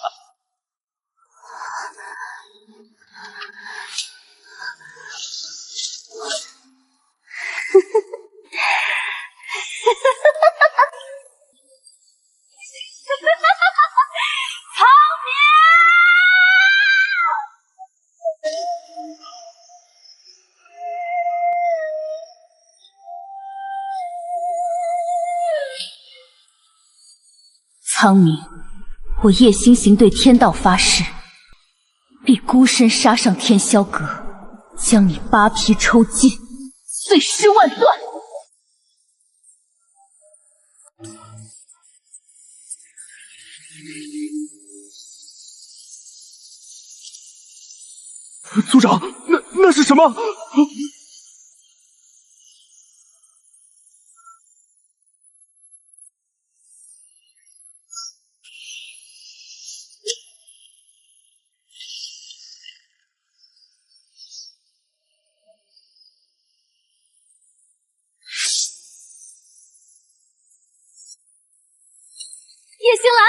苍冥，我叶星星对天道发誓，必孤身杀上天霄阁，将你扒皮抽筋，碎尸万段。族长，那是什么？叶星兰，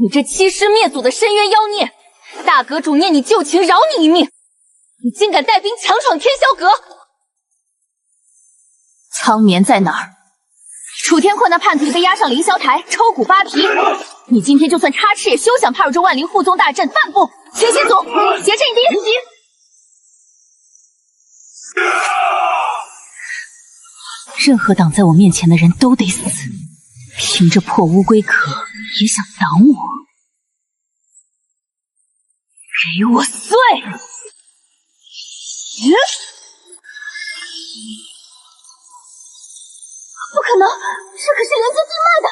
你这欺师灭祖的深渊妖孽，大阁主念你旧情，饶你一命，你竟敢带兵强闯天霄阁！苍眠在哪儿？楚天阔那叛徒被押上凌霄台，抽骨扒皮。你今天就算插翅，也休想踏入这万灵护宗大阵半步。清心组，挟持你的眼睛。任何挡在我面前的人都得死！凭着破乌龟壳也想挡我？给我碎！不可能，这可是连接地脉的。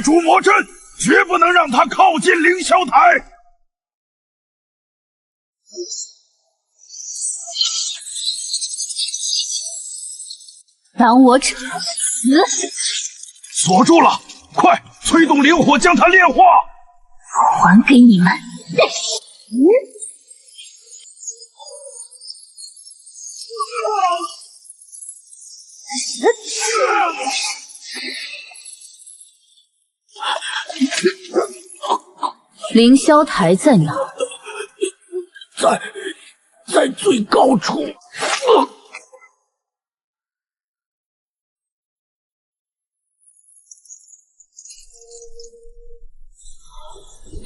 筑魔阵，绝不能让他靠近凌霄台。挡我者死！锁住了，快催动灵火将它炼化！还给你们！凌霄台在哪？在最高处。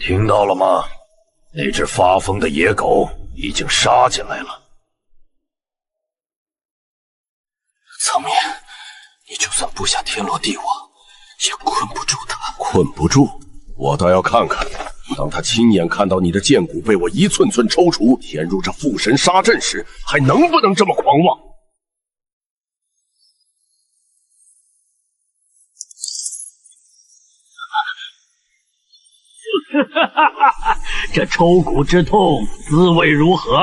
听到了吗？那只发疯的野狗已经杀进来了。苍面，你就算布下天罗地网，也困不住他。困不住，我倒要看看，当他亲眼看到你的剑骨被我一寸寸抽除，填入这父神杀阵时，还能不能这么狂妄？这抽骨之痛滋味如何？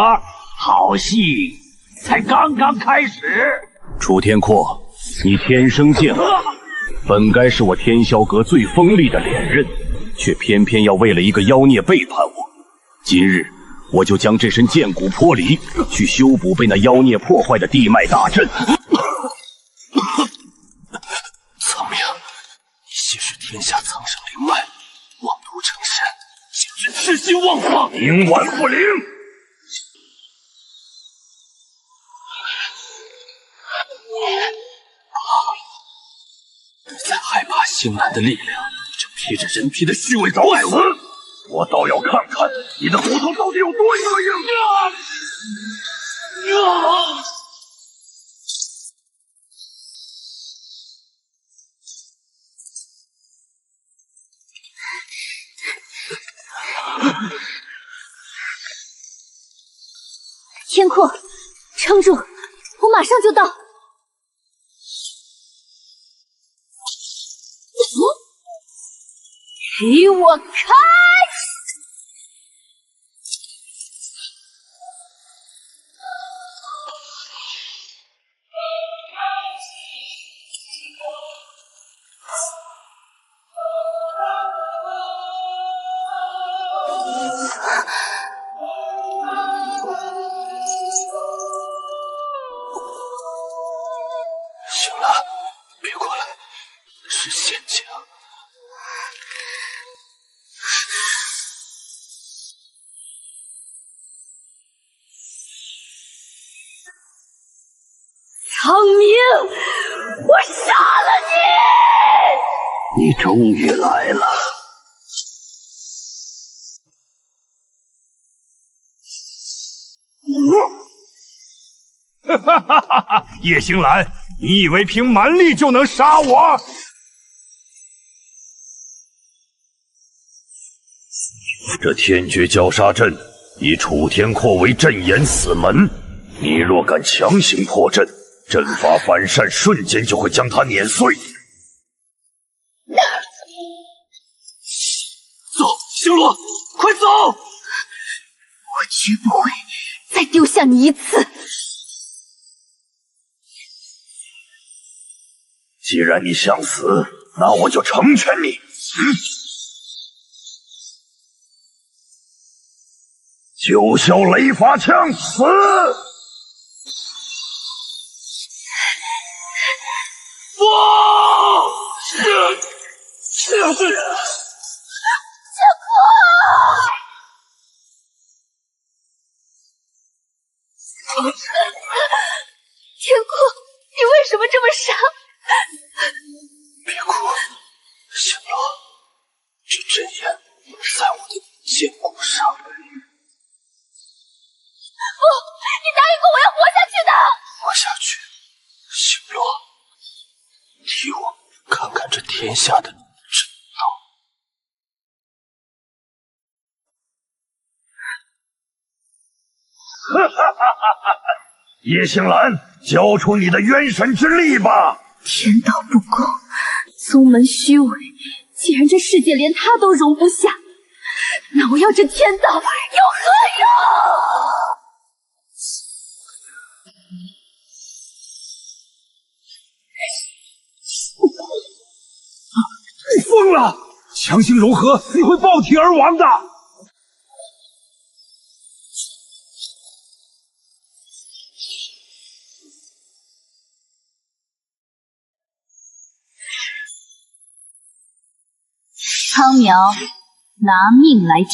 好戏才刚刚开始。楚天阔，你天生剑狠，本该是我天霄阁最锋利的连刃，却偏偏要为了一个妖孽背叛我。今日我就将这身剑骨剥离，去修补被那妖孽破坏的地脉大阵。苍明，你吸食天下苍生灵脉，妄图成神，简直痴心妄放，冥顽不灵。你在害怕星蓝的力量，这披着人皮的虚伪怪物！我倒要看看你的骨头到底有多硬！天阔，撑住，我马上就到。给我开！行了，别过来，是陷阱。苍明，我杀了你！你终于来了。哈哈哈哈！叶星兰，你以为凭蛮力就能杀我？这天绝绞杀阵以楚天阔为阵眼死门，你若敢强行破阵，阵法反善，瞬间就会将它碾碎。走，星罗，快走！我绝不会再丢下你一次。既然你想死，那我就成全你。九霄雷法枪，死！天阔，你为什么这么傻？别哭，星罗，这阵眼在我的剑骨上。不，你答应过我要活下去的。活下去，星罗，替我看看这天下的正道。哈哈哈哈哈！叶星兰，交出你的元神之力吧！天道不公，宗门虚伪，既然这世界连他都容不下，那我要这天道有何用？你疯了！强行融合，你会爆体而亡的。苍苗，拿命来舔！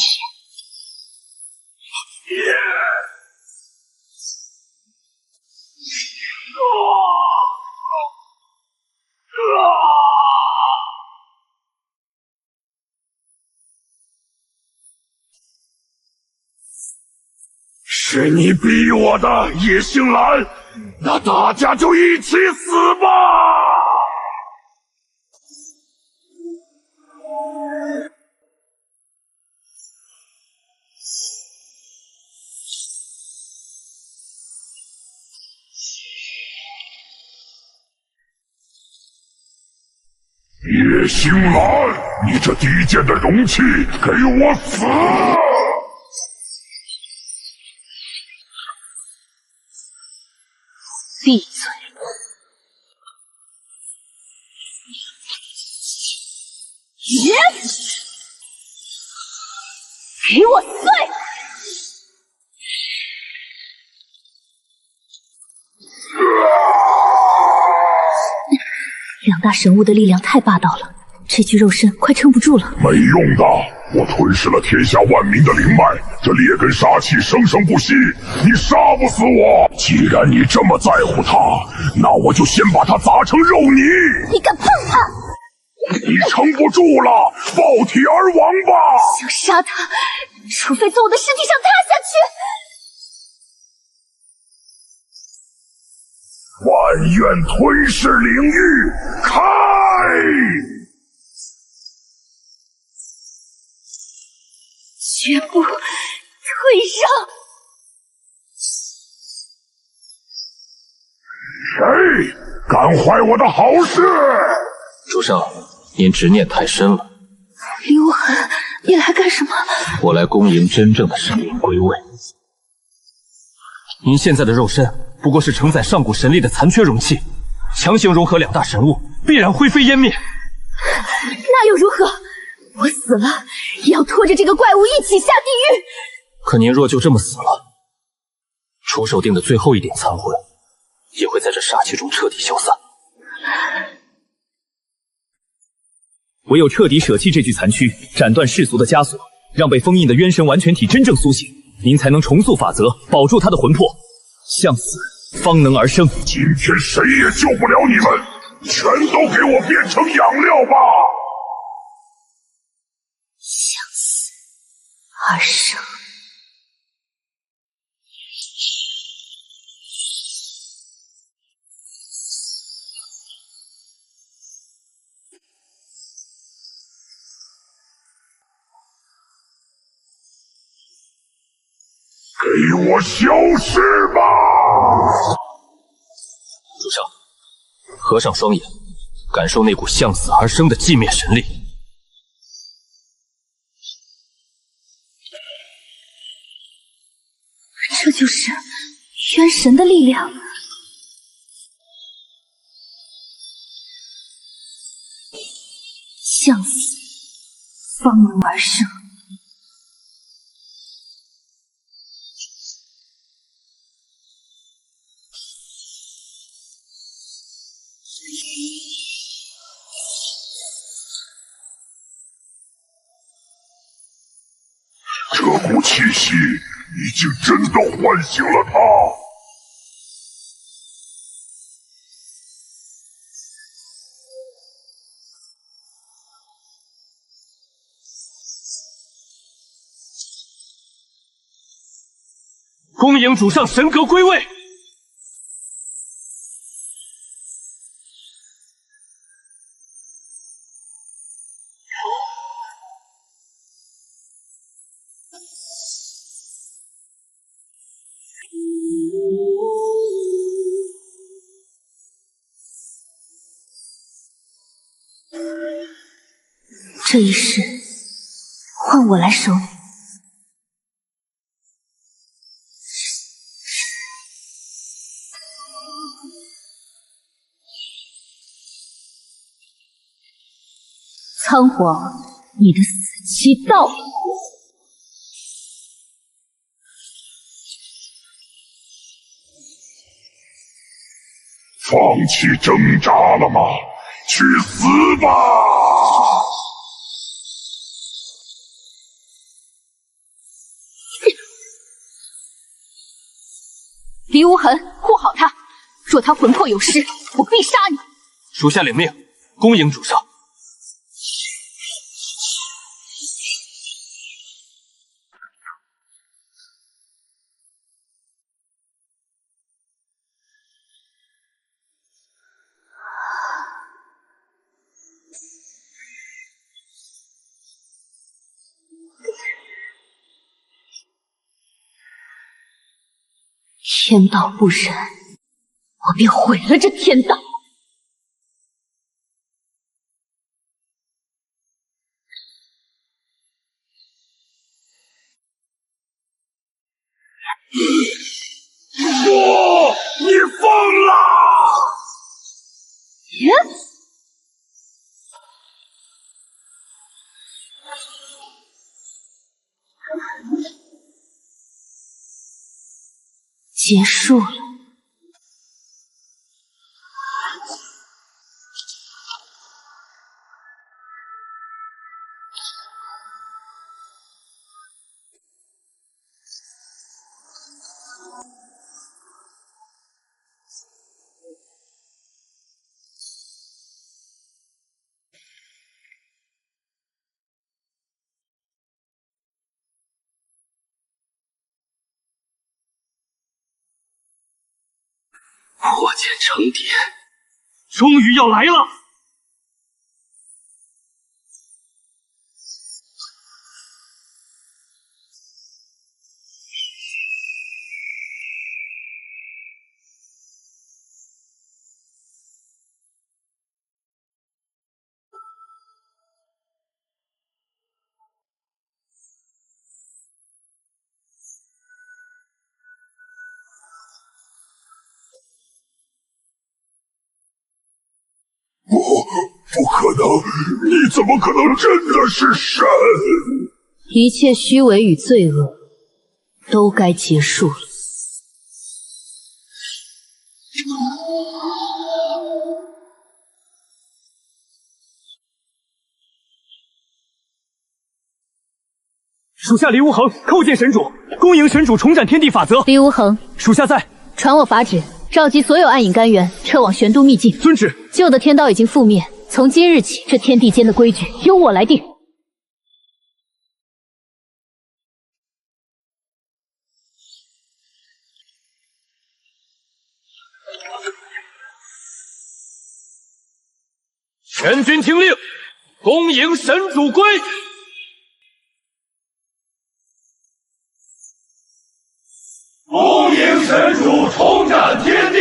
是你逼我的，叶星兰，那大家就一起死吧！叶星兰，你这低贱的容器，给我死！闭嘴！给我碎！两大神物的力量太霸道了，这具肉身快撑不住了。没用的，我吞噬了天下万民的灵脉，这劣根杀气生生不息，你杀不死我。既然你这么在乎他，那我就先把他砸成肉泥。你敢碰他？你撑不住了，爆体而亡吧！想杀他，除非从我的尸体上踏下去。万怨吞噬领域开！绝不退让！谁敢坏我的好事？主上，您执念太深了。李无痕，你来干什么？我来恭迎真正的神灵归位。您现在的肉身不过是承载上古神力的残缺容器，强行融合两大神物，必然灰飞烟灭。那又如何？我死了也要拖着这个怪物一起下地狱。可您若就这么死了，出手定的最后一点残魂也会在这杀气中彻底消散。唯有彻底舍弃这具残躯，斩断世俗的枷锁，让被封印的冤神完全体真正苏醒，您才能重塑法则，保住他的魂魄。向死方能而生。今天谁也救不了你们，全都给我变成养料吧！向死而生。给我消失吧！主上，合上双眼，感受那股向死而生的寂灭神力。这就是元神的力量。向死方能而生。这股气息已经真的唤醒了他。恭迎主上神格归位。这一世换我来守你。仓皇，你的死期到了。放弃挣扎了吗？去死吧！李无痕，护好他，若他魂魄有失，我必杀你。属下领命，恭迎主上。天道不仁，我便毁了这天道。不，你疯了！结束了。破茧成蝶，终于要来了！不可能！你怎么可能真的是神？一切虚伪与罪恶都该结束了。属下李无痕叩见神主，恭迎神主重展天地法则。李无痕，属下在。传我法旨，召集所有暗影干员撤往玄都秘境。遵旨。旧的天道已经覆灭，从今日起，这天地间的规矩由我来定。全军听令，恭迎神主归！恭迎神主重展天地！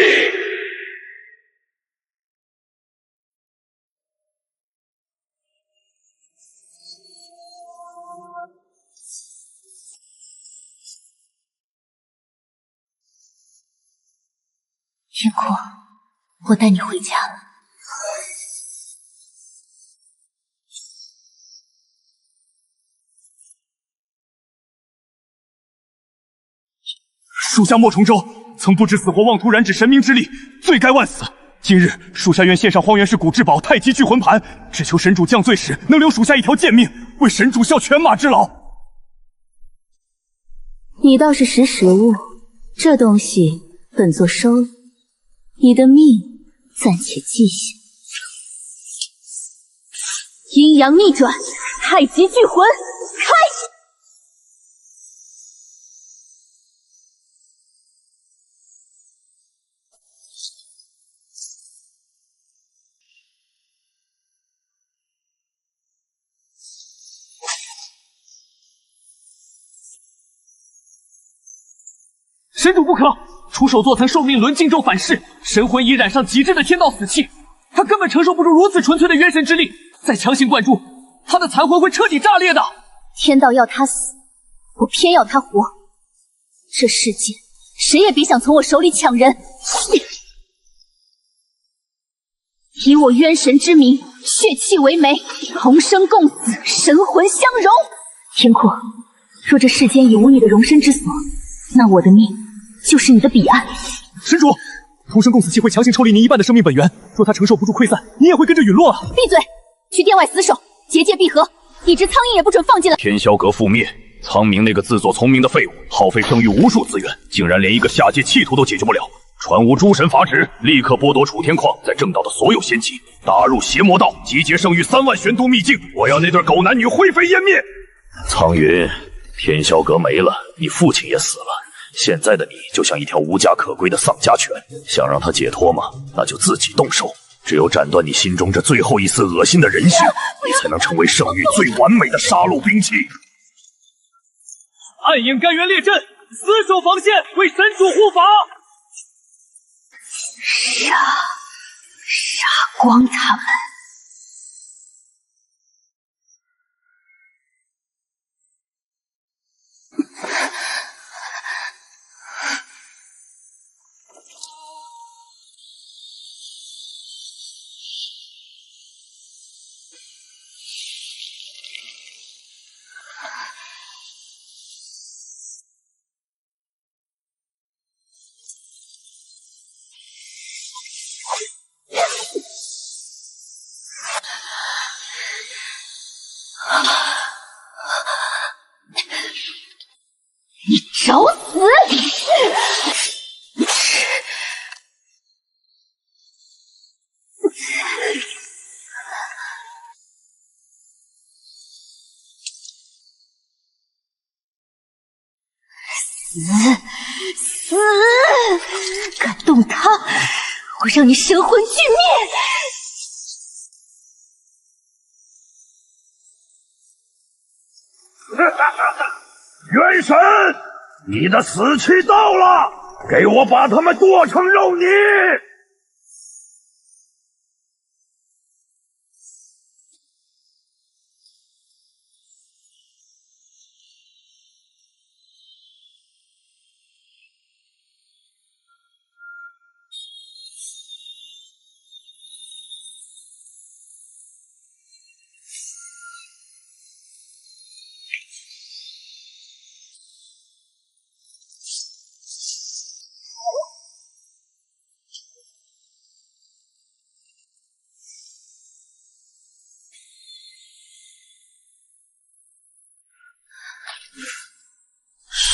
天阔，我带你回家了。属下莫重舟曾不知死活妄图染指神明之力，罪该万死。今日属下愿献上荒原氏古至宝太极聚魂盘，只求神主降罪时能留属下一条贱命，为神主效犬马之劳。你倒是识时务，这东西本座收了，你的命暂且记下。阴阳逆转，太极聚魂，开！神主不可！楚守作曾受命轮禁咒反噬，神魂已染上极致的天道死气，他根本承受不住如此纯粹的元神之力，再强行灌注，他的残魂会彻底炸裂的。天道要他死，我偏要他活。这世界谁也别想从我手里抢人！以我渊神之名，血气为媒，同生共死，神魂相融。天阔，若这世间有你的容身之所，那我的命就是你的彼岸。神主，同生共死器会强行抽离您一半的生命本源，若他承受不住溃散，你也会跟着陨落啊！闭嘴！去殿外死守，结界闭合，一只苍蝇也不准放进来。天霄阁覆灭，苍冥那个自作聪明的废物，耗费圣域无数资源，竟然连一个下界弃徒都解决不了。传吾诸神法旨，立刻剥夺楚天矿在正道的所有仙籍，打入邪魔道，集结圣域3万玄都秘境，我要那对狗男女灰飞烟灭！苍云，天霄阁没了，你父亲也死了，现在的你就像一条无家可归的丧家犬，想让他解脱吗？那就自己动手。只有斩断你心中这最后一丝恶心的人性，你才能成为圣域最完美的杀戮兵器。暗影甘源列阵，死守防线，为神主护法。杀光他们！你找死！死！敢动他，我让你神魂俱灭！元神，你的死期到了，给我把他们剁成肉泥！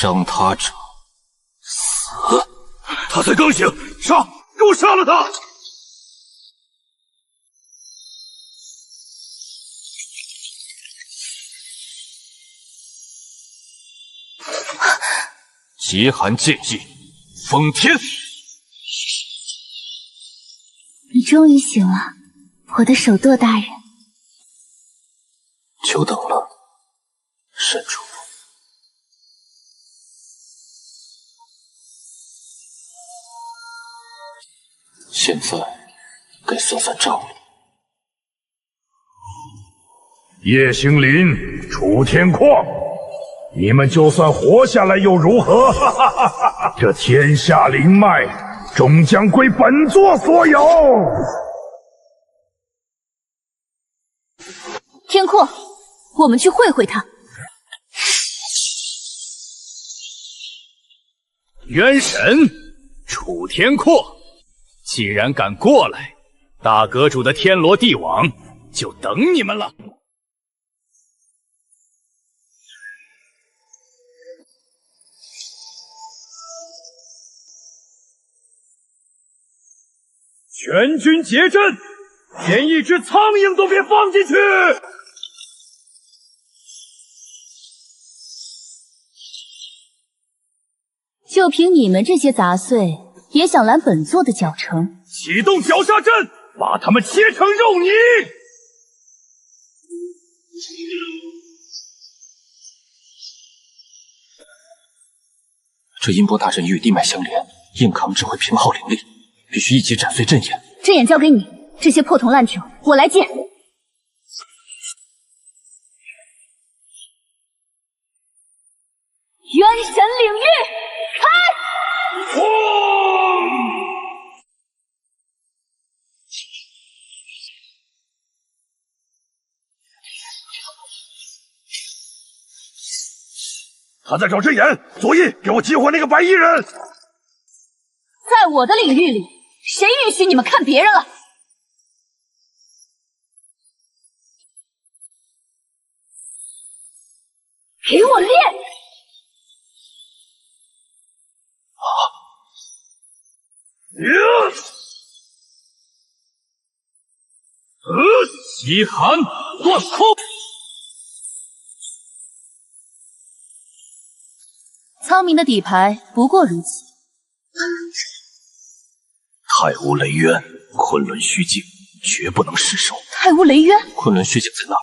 伤他者死。他才刚醒，杀！给我杀了他！极寒剑意，封天。你终于醒了，我的手舵大人。久等了，神主。现在该算算账了。叶星林、楚天旷，你们就算活下来又如何？这天下灵脉终将归本座所有。天阔，我们去会会他。元神，楚天阔。既然敢过来，大阁主的天罗地网就等你们了。全军结阵，连一只苍蝇都别放进去！就凭你们这些杂碎，也想拦本座的脚程？启动绞杀阵，把他们切成肉泥！这音波大阵与地脉相连，硬扛只会偏耗灵力，必须一起斩碎阵眼。阵眼交给你，这些破铜烂铁我来建。元神领域开！他在找真言，左翼，给我激活那个白衣人！在我的领域里，谁允许你们看别人了？给我练！极寒断空。苍冥的底牌不过如此。太无雷渊，昆仑虚境，绝不能失手。太无雷渊，昆仑虚境在哪？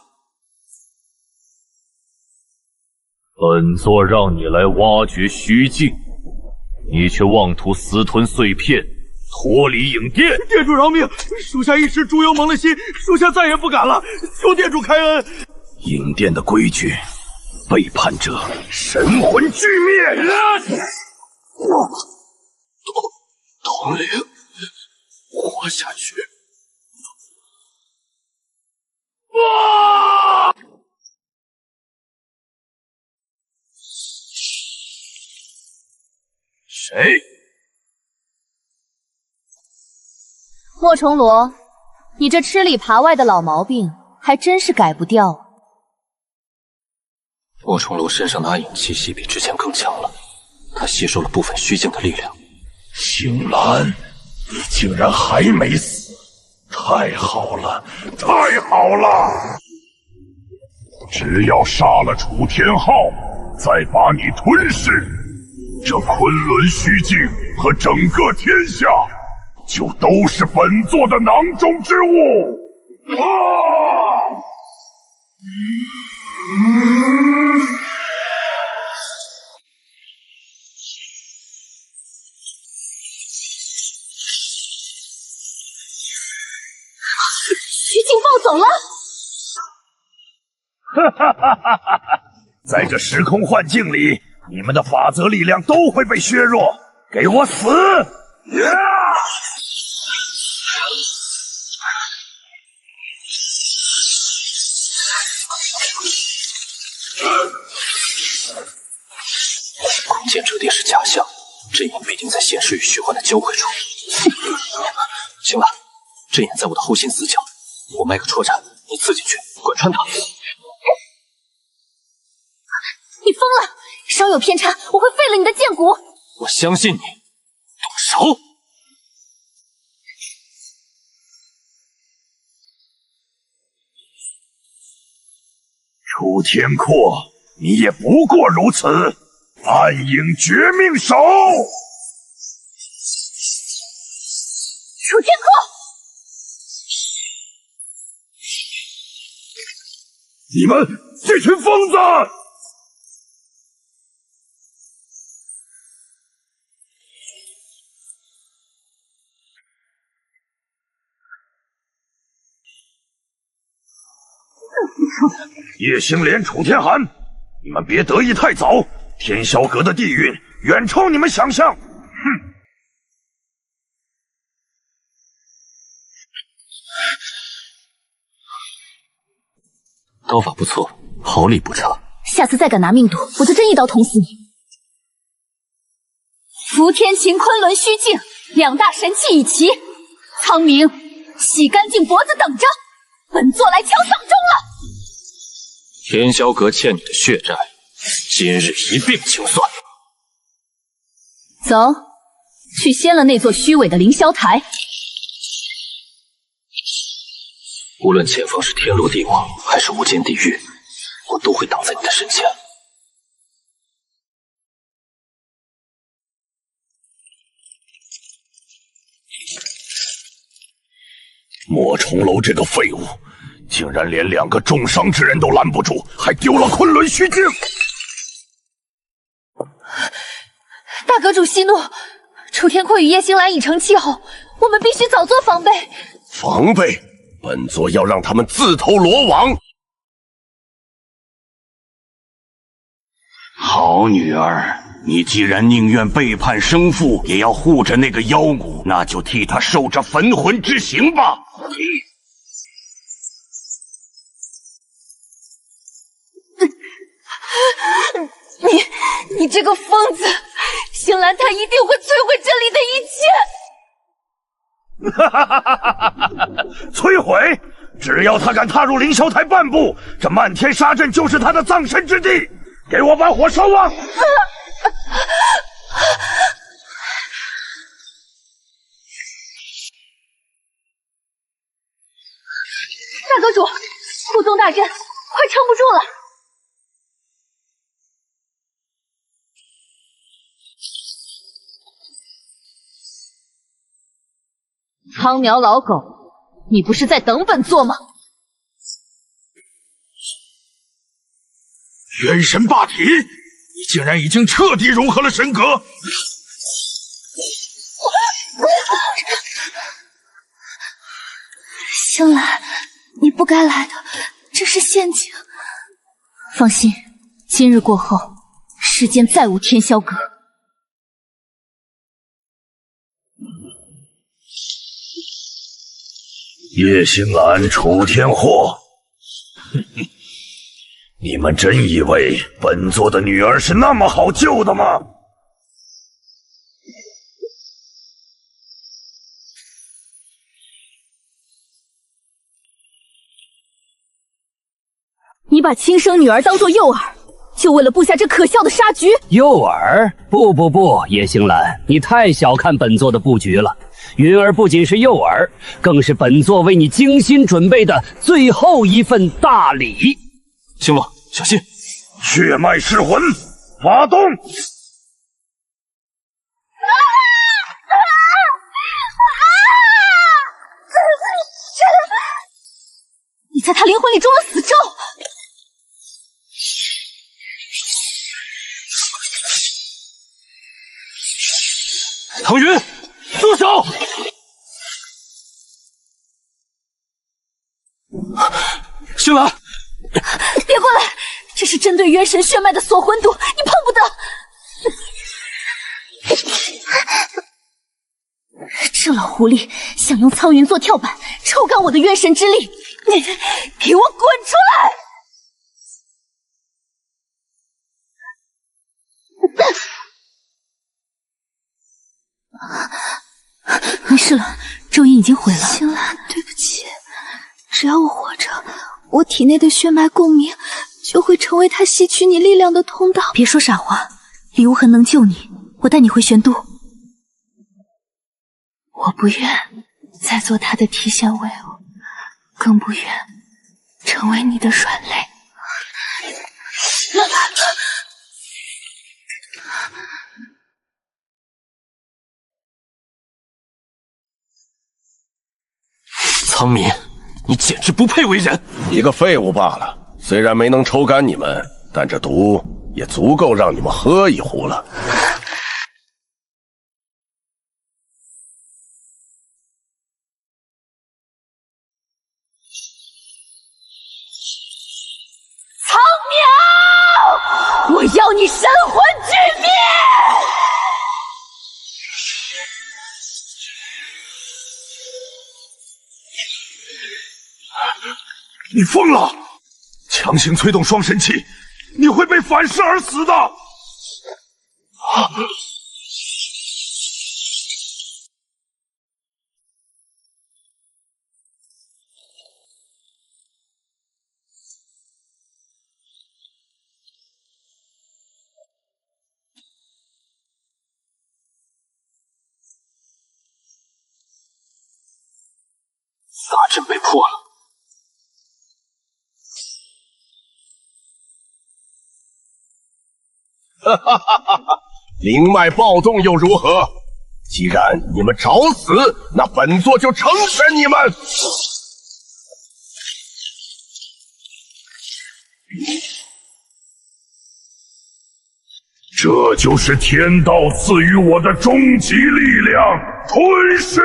本座让你来挖掘虚境，你却妄图私吞碎片，脱离影殿。店主饶命，属下一时猪油蒙了心，属下再也不敢了，求店主开恩。影殿的规矩，背叛者神魂俱灭。统领，活下去。谁？莫重罗，你这吃里扒外的老毛病还真是改不掉啊。莫重罗身上的暗影气息比之前更强了，他吸收了部分虚境的力量。青兰，你竟然还没死！太好了，太好了！只要杀了楚天昊，再把你吞噬，这昆仑虚境和整个天下，就都是本座的囊中之物！虚境暴走了！在这时空幻境里，你们的法则力量都会被削弱。给我死！空间折叠是假象，阵眼必定在现实与虚幻的交汇处。行了，阵眼在我的后心死角，我埋个戳斩，你刺进去，贯穿它。你疯了！稍有偏差，我会废了你的剑骨！我相信你，动手！楚天阔，你也不过如此。暗影绝命手！楚天阔，你们这群疯子！叶星莲、楚天寒，你们别得意太早，天霄阁的地运远超你们想象。哼！刀法不错，毫厘不差。下次再敢拿命赌，我就真一刀捅死你！扶天琴、昆仑虚境两大神器已齐，苍冥，洗干净脖子等着，本座来敲丧钟了！天霄阁欠你的血债，今日一并清算。走，去掀了那座虚伪的凌霄台。无论前方是天罗地网，还是无间地狱，我都会挡在你的身前。莫重楼这个废物，竟然连2个重伤之人都拦不住，还丢了昆仑虚境！大阁主息怒，楚天阔与叶星兰已成气候，我们必须早做防备。防备？本座要让他们自投罗网！好女儿，你既然宁愿背叛生父，也要护着那个妖骨，那就替他受这焚魂之刑吧。你这个疯子！星兰他一定会摧毁这里的一切。摧毁！只要他敢踏入凌霄台半步，这漫天沙阵就是他的葬身之地。给我把火烧旺！大阁主，护宗大阵快撑不住了。苍苗老狗，你不是在等本座吗？元神霸体，你竟然已经彻底融合了神格！星兰，你不该来的，这是陷阱。放心，今日过后，世间再无天霄阁。叶星兰、楚天祸，你们真以为本座的女儿是那么好救的吗？你把亲生女儿当作诱饵，就为了布下这可笑的杀局？诱饵？不，叶星兰，你太小看本座的布局了。云儿不仅是诱饵，更是本座为你精心准备的最后一份大礼。星罗，小心！血脉噬魂，发动！你在他灵魂里中了死咒！唐云，住手！星兰，别过来！这是针对元神血脉的锁魂毒，你碰不得！这老狐狸想用苍云做跳板，抽干我的元神之力，你给我滚出来！没事了，咒印已经毁了。星兰，对不起，只要我活着，我体内的血脉共鸣就会成为他吸取你力量的通道。别说傻话，李无痕能救你，我带你回玄都。我不愿再做他的提线位偶，更不愿成为你的软肋。苍冥，你简直不配为人！一个废物罢了。虽然没能抽干你们，但这毒也足够让你们喝一壶了。苍冥，我要你神魂俱灭！你疯了！强行催动双神器，你会被反噬而死的！大阵被破了。哈，灵脉暴动又如何？既然你们找死，那本座就成全你们。这就是天道赐予我的终极力量——吞噬。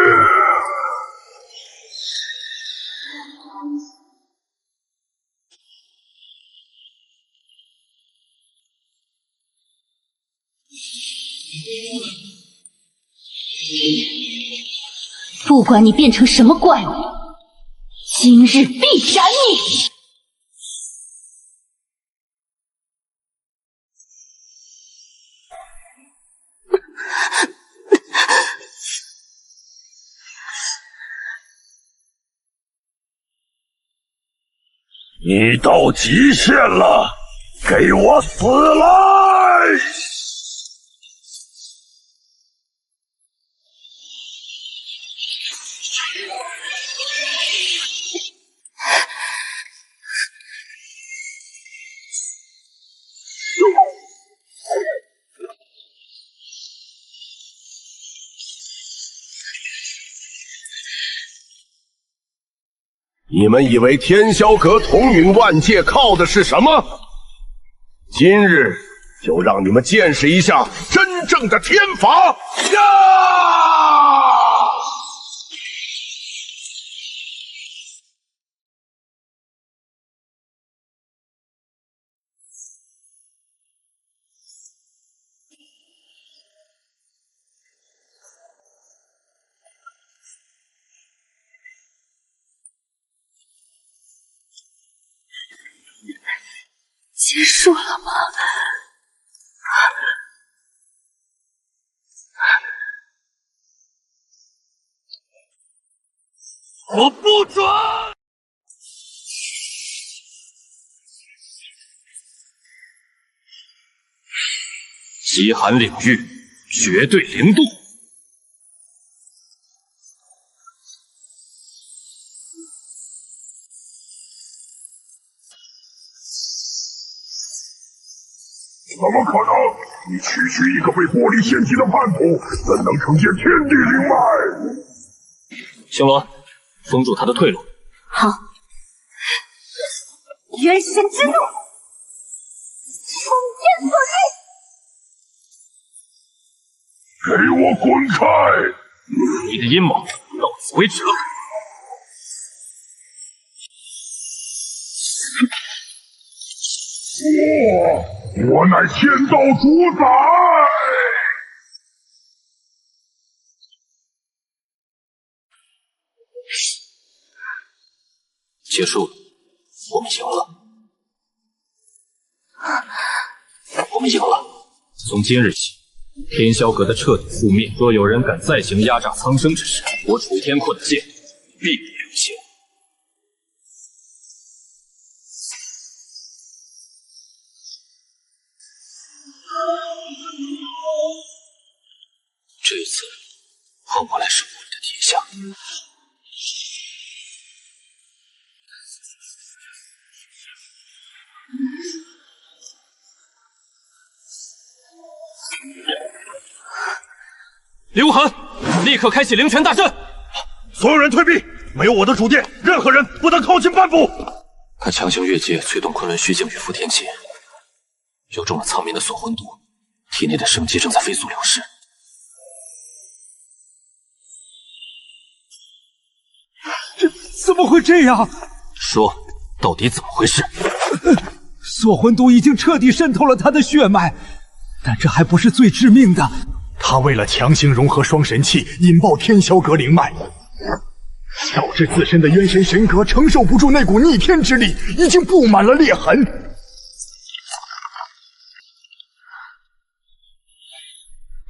不管你变成什么怪物，今日必斩你！你到极限了，给我死来！你们以为天霄阁统领万界靠的是什么？今日就让你们见识一下真正的天法！呀！结束了吗？我不准！极寒领域，绝对零度。怎么可能？你区区一个被玻璃陷击的叛徒，怎能承接天地灵脉？星罗，封住他的退路。好。元神之怒，冲天所给欲！我滚开！你的阴谋到此为止了。我乃天道主宰。结束了，我们赢了。我们赢了。从今日起，天霄阁的彻底覆灭。若有人敢再行压榨苍生之事，我楚天阔的剑必不留情。这一次，换我来守护你的天下。刘寒，立刻开启灵泉大阵！所有人退避，没有我的主殿，任何人不得靠近半步。他强行越界，催动昆仑虚境与伏天气，又中了苍冥的锁魂毒，体内的生机正在飞速流失。怎么会这样？说，到底怎么回事？锁魂毒已经彻底渗透了他的血脉，但这还不是最致命的。他为了强行融合双神器，引爆天霄阁灵脉，导致自身的元神神格承受不住那股逆天之力，已经布满了裂痕。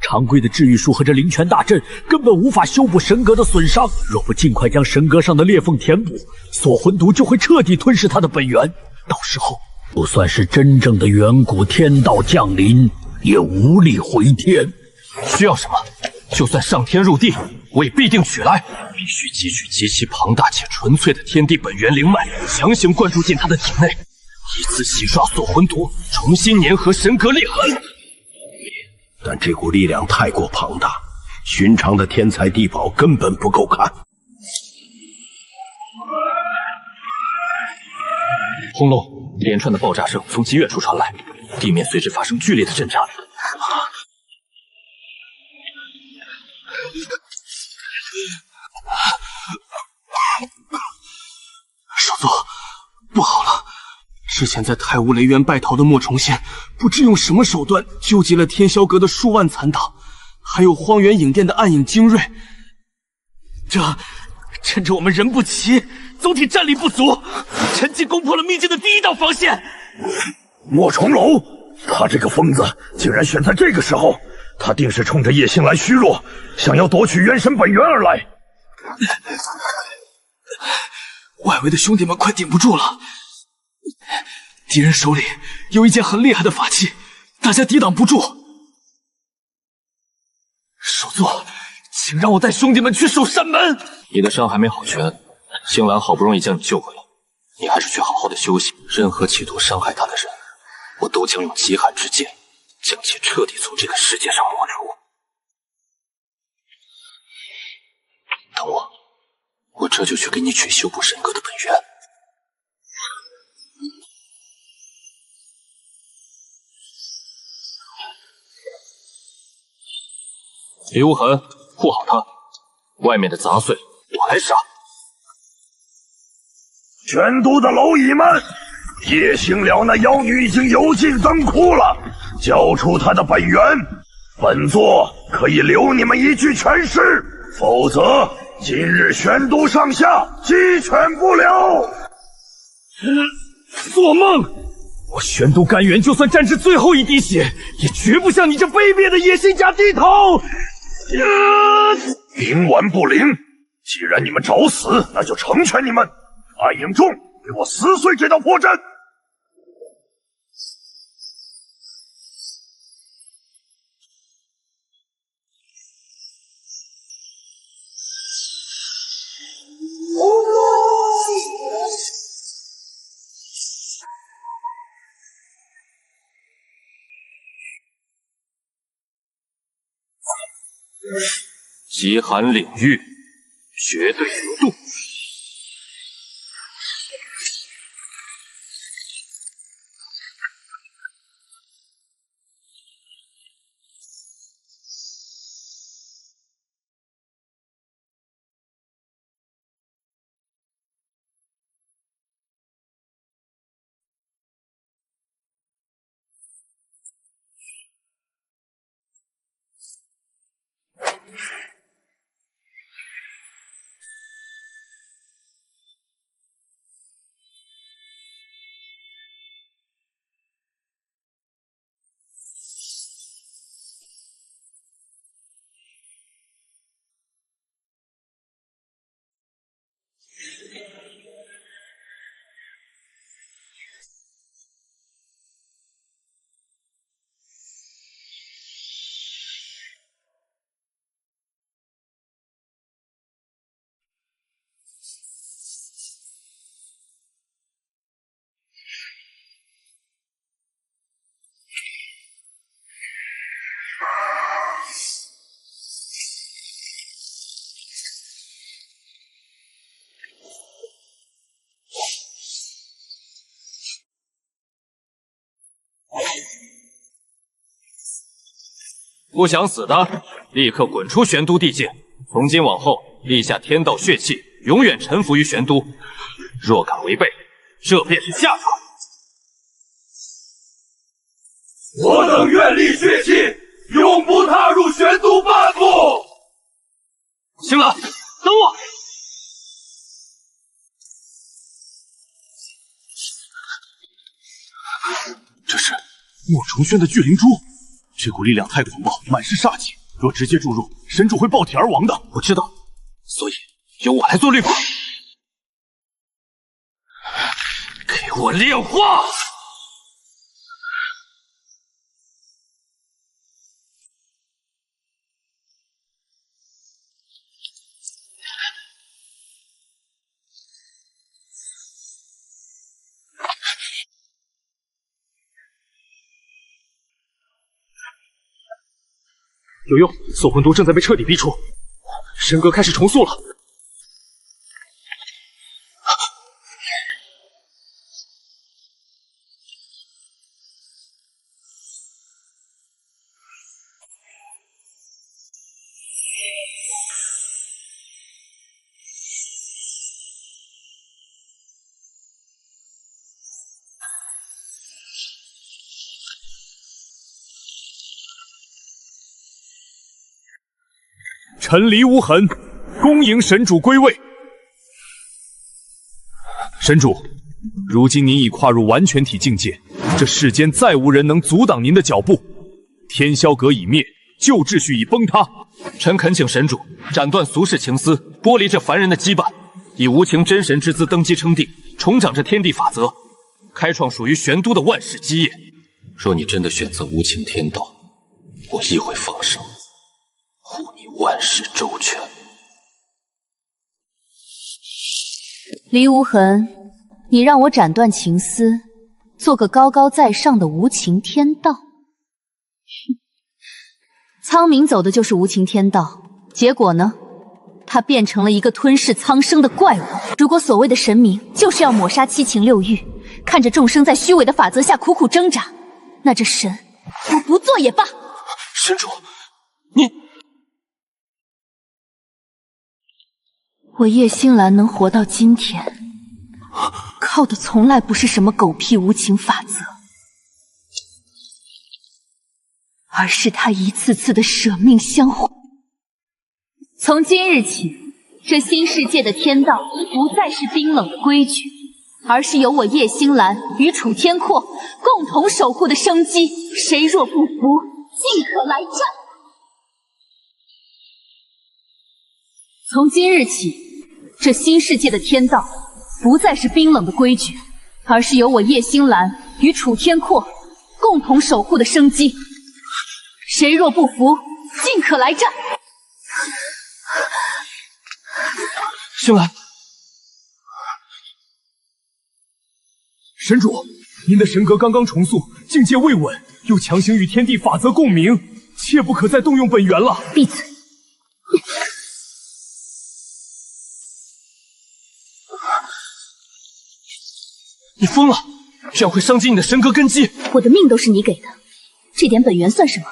常规的治愈术和这灵泉大阵根本无法修补神格的损伤，若不尽快将神格上的裂缝填补，锁魂毒就会彻底吞噬它的本源。到时候，就算是真正的远古天道降临，也无力回天。需要什么？就算上天入地，我也必定取来。必须汲取极其庞大且纯粹的天地本源灵脉，强行灌注进他的体内，以此洗刷锁魂毒，重新粘合神格裂痕。但这股力量太过庞大，寻常的天才地宝根本不够看。轰隆！连串的爆炸声从极远处传来，地面随之发生剧烈的震颤。少佐，不好了！之前在太无雷渊败逃的莫重仙，不知用什么手段纠集了天霄阁的数万残党，还有荒原影殿的暗影精锐。趁着我们人不齐，总体战力不足，趁机攻破了秘境的第一道防线。莫重楼，他这个疯子竟然选在这个时候，他定是冲着叶星兰虚弱，想要夺取元神本源而来。外围的兄弟们快顶不住了，敌人手里有一件很厉害的法器，大家抵挡不住。首座，请让我带兄弟们去守山门。你的伤还没好全，星兰好不容易将你救回来，你还是去好好的休息。任何企图伤害他的人，我都将用极寒之剑将其彻底从这个世界上抹除。等我这就去给你取修补神格的本源。李无痕，护好他，外面的杂碎我来杀。玄都的蝼蚁们，叶星了那妖女已经油尽灯枯了，交出她的本源，本座可以留你们一具全尸，否则今日玄都上下鸡犬不留。做梦！我玄都甘源就算沾至最后一滴血，也绝不向你这卑劣的野心家低头。冥顽不灵，既然你们找死，那就成全你们。暗影众，给我撕碎这道破阵！极寒领域，绝对零度。不想死的，立刻滚出玄都地界！从今往后，立下天道血气，永远臣服于玄都。若敢违背，这便是下场。我等愿立血气，永不踏入玄都半步。星兰，等我！这是莫重轩的聚灵珠。这股力量太狂暴，满是煞气，若直接注入，神主会爆体而亡的。我知道，所以由我来做律法。给我炼化！有用，锁魂毒正在被彻底逼出，神格开始重塑了。臣黎无痕，恭迎神主归位。神主，如今您已跨入完全体境界，这世间再无人能阻挡您的脚步。天霄阁已灭，旧秩序已崩塌。臣恳请神主斩断俗世情丝，剥离这凡人的羁绊，以无情真神之姿登基称帝，重掌这天地法则，开创属于玄都的万世基业。若你真的选择无情天道，我亦会放手，护你万事周全。黎无痕，你让我斩断情丝，做个高高在上的无情天道。苍冥走的就是无情天道，结果呢？他变成了一个吞噬苍生的怪物。如果所谓的神明就是要抹杀七情六欲，看着众生在虚伪的法则下苦苦挣扎，那这神我不做也罢。神主，你……我叶星兰能活到今天，靠的从来不是什么狗屁无情法则，而是他一次次的舍命相护。从今日起，这新世界的天道不再是冰冷的规矩，而是由我叶星兰与楚天阔共同守护的生机。谁若不服，尽可来战。从今日起，这新世界的天道不再是冰冷的规矩，而是由我叶星兰与楚天阔共同守护的生机。谁若不服，尽可来战。星兰，神主，您的神格刚刚重塑，境界未稳，又强行与天地法则共鸣，切不可再动用本源了。闭嘴！你疯了！这样会伤及你的神格根基。我的命都是你给的，这点本源算什么？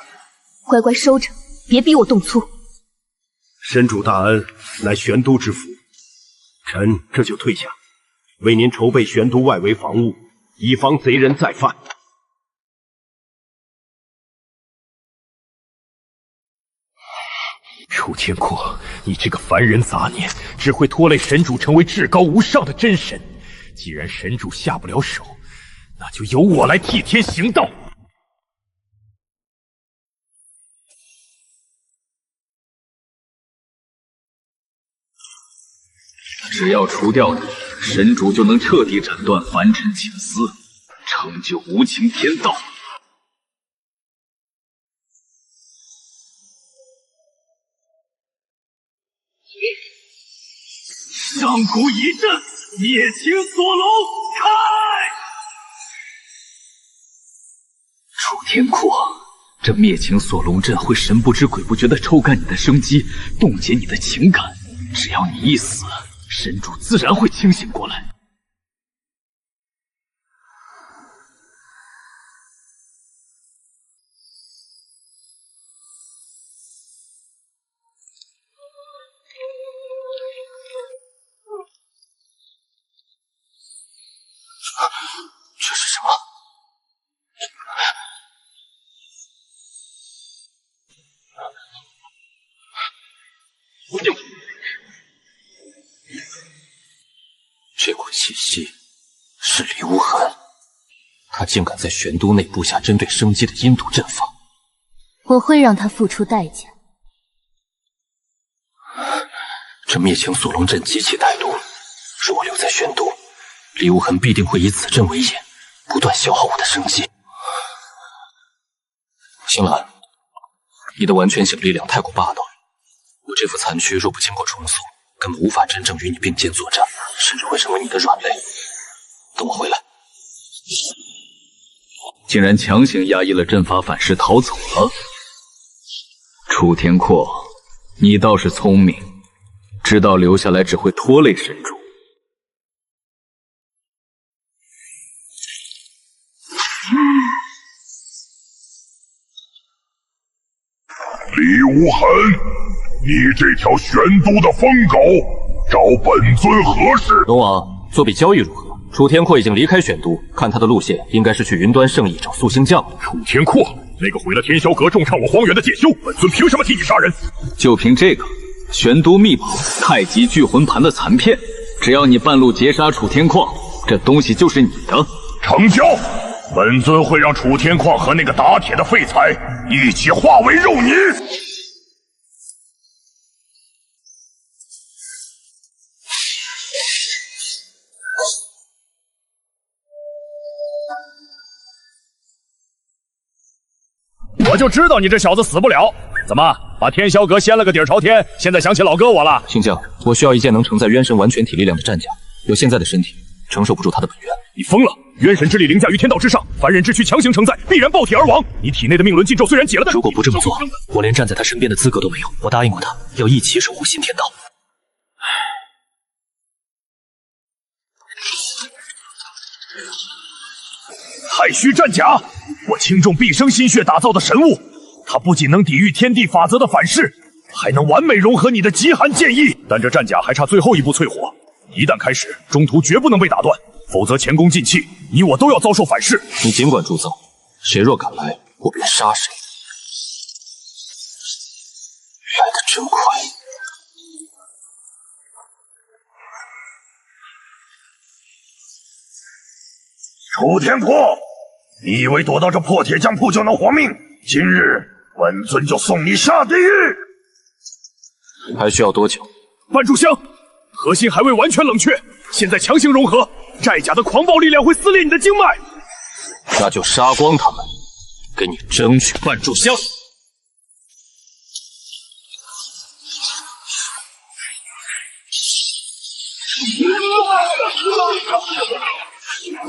乖乖收着，别逼我动粗。神主大恩，乃玄都之福，臣这就退下，为您筹备玄都外围防务，以防贼人再犯。楚天阔，你这个凡人杂念，只会拖累神主成为至高无上的真神。既然神主下不了手，那就由我来替天行道。只要除掉你，神主就能彻底斩断凡尘情丝，成就无情天道。上古一阵，灭情锁龙开！楚天阔，这灭情锁龙阵会神不知鬼不觉地抽干你的生机，冻结你的情感。只要你一死，神主自然会清醒过来。这是什么？这股气息是李无痕，他竟敢在玄都内布下针对生机的阴毒阵法。我会让他付出代价。这灭情锁龙阵极其歹毒，若我留在玄都，李无痕必定会以此阵为引，不断消耗我的生机。星兰，你的完全性力量太过霸道，我这副残躯若不经过重塑，根本无法真正与你并肩作战，甚至会成为你的软肋。等我回来。竟然强行压抑了阵法反噬逃走了。楚天阔，你倒是聪明，知道留下来只会拖累神主。李无痕，你这条玄都的疯狗，找本尊何事？龙王，做笔交易如何？楚天阔已经离开玄都，看他的路线，应该是去云端圣域找苏星将了。楚天阔，那个毁了天霄阁、重创我荒原的解休，本尊凭什么替你杀人？就凭这个，玄都秘宝太极聚魂盘的残片，只要你半路截杀楚天旷，这东西就是你的。成交！本尊会让楚天旷和那个打铁的废材一起化为肉泥。我就知道你这小子死不了。怎么把天霄阁掀了个底儿朝天？现在想起老哥我了？星将，我需要一件能承载元神完全体力量的战甲，有现在的身体承受不住他的本源。你疯了！元神之力凌驾于天道之上，凡人之躯强行承载，必然爆体而亡。你体内的命轮禁咒虽然解了，但如果不这么做，我连站在他身边的资格都没有。我答应过他，要一起守护新天道。太虚战甲，我倾重毕生心血打造的神物，它不仅能抵御天地法则的反噬，还能完美融合你的极寒剑意。但这战甲还差最后一步淬火，一旦开始，中途绝不能被打断，否则前功尽弃，你我都要遭受反噬。你尽管铸造，谁若敢来，我便杀谁。来得真快。楚天阔，你以为躲到这破铁匠铺就能活命？今日本尊就送你下地狱！还需要多久？半炷香，核心还未完全冷却，现在强行融合，债甲的狂暴力量会撕裂你的经脉。那就杀光他们，给你争取半炷香。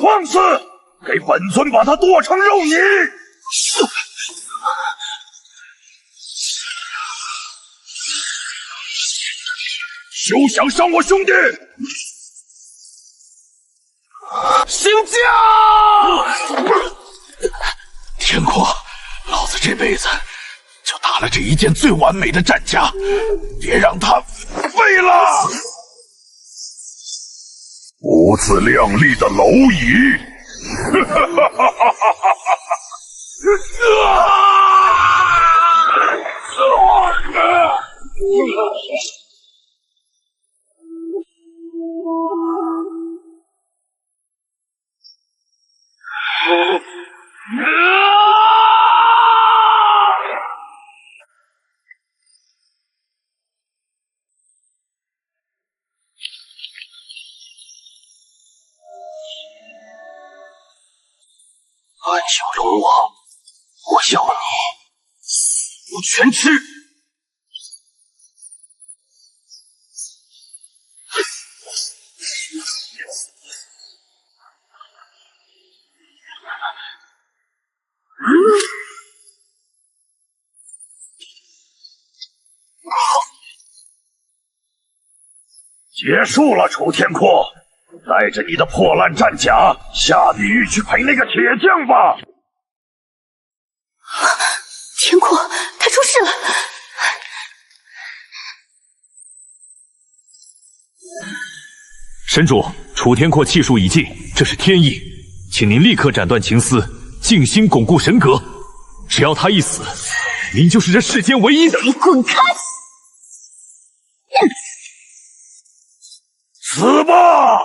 放肆！给本尊把他剁成肉泥！休想伤我兄弟！星将！天阔，老子这辈子就打了这一件最完美的战甲，别让它废了！如此亮丽的蝼蚁！暗九龙王，我要你死无全尸！结束了，楚天阔。带着你的破烂战甲下地狱去陪那个铁匠吧！天阔，他出事了！神主，楚天阔气数已尽，这是天意，请您立刻斩断情丝，静心巩固神格。只要他一死，您就是这世间唯一的。你滚开！死吧！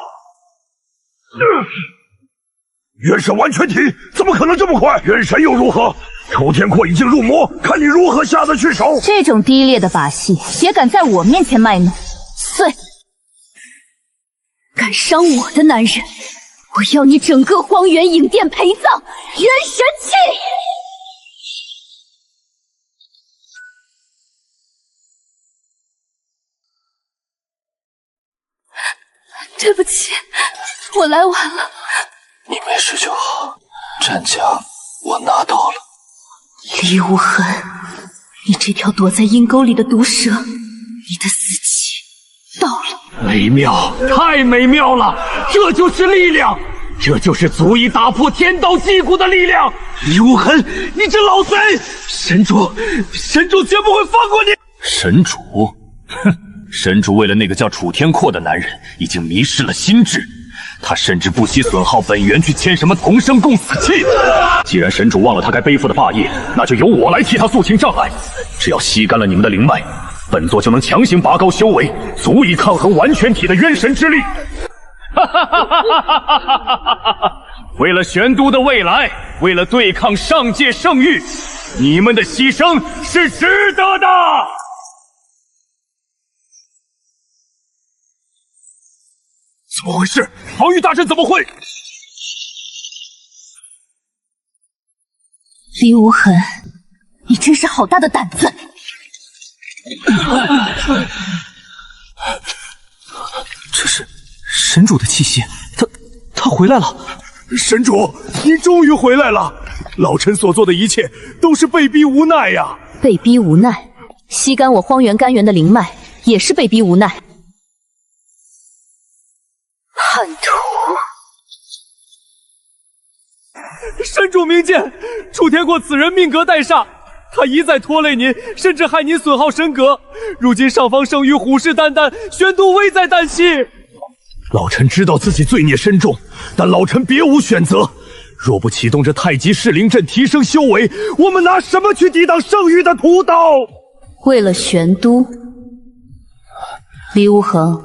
元神完全体怎么可能这么快？元神又如何？楚天阔已经入魔，看你如何下得去手！这种低劣的把戏，也敢在我面前卖弄？碎！敢伤我的男人，我要你整个荒原影殿陪葬！元神气！对不起，我来晚了。你没事就好，战甲我拿到了。李无痕，你这条躲在阴沟里的毒蛇，你的死期到了。美妙，太美妙了！这就是力量，这就是足以打破天道击骨的力量。李无痕，你这老贼！神主绝不会放过你！神主，哼！神主为了那个叫楚天阔的男人，已经迷失了心智。他甚至不惜损耗本源去签什么同生共死契。既然神主忘了他该背负的霸业，那就由我来替他肃清障碍。只要吸干了你们的灵脉，本座就能强行拔高修为，足以抗衡完全体的元神之力。为了玄都的未来，为了对抗上界圣域，你们的牺牲是值得的。怎么回事？防御大阵怎么会？李无痕，你真是好大的胆子！这是神主的气息，他回来了。神主，你终于回来了！老臣所做的一切都是被逼无奈呀！被逼无奈，吸干我荒原甘源的灵脉，也是被逼无奈。叛徒！神主明鉴，楚天阔此人命格带煞，他一再拖累您，甚至害您损耗神格。如今上方圣域虎视眈眈，玄都危在旦夕。老臣知道自己罪孽深重，但老臣别无选择。若不启动这太极噬灵阵提升修为，我们拿什么去抵挡圣域的屠刀？为了玄都，李无痕，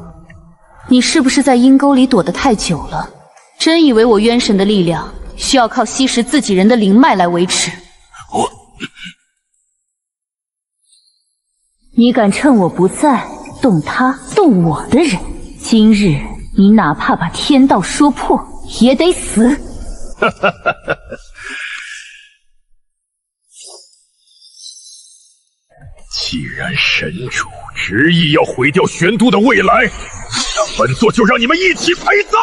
你是不是在阴沟里躲得太久了？真以为我渊神的力量需要靠吸食自己人的灵脉来维持？你敢趁我不在动他动我的人，今日你哪怕把天道说破，也得死！既然神主执意要毁掉玄都的未来，那本座就让你们一起陪葬！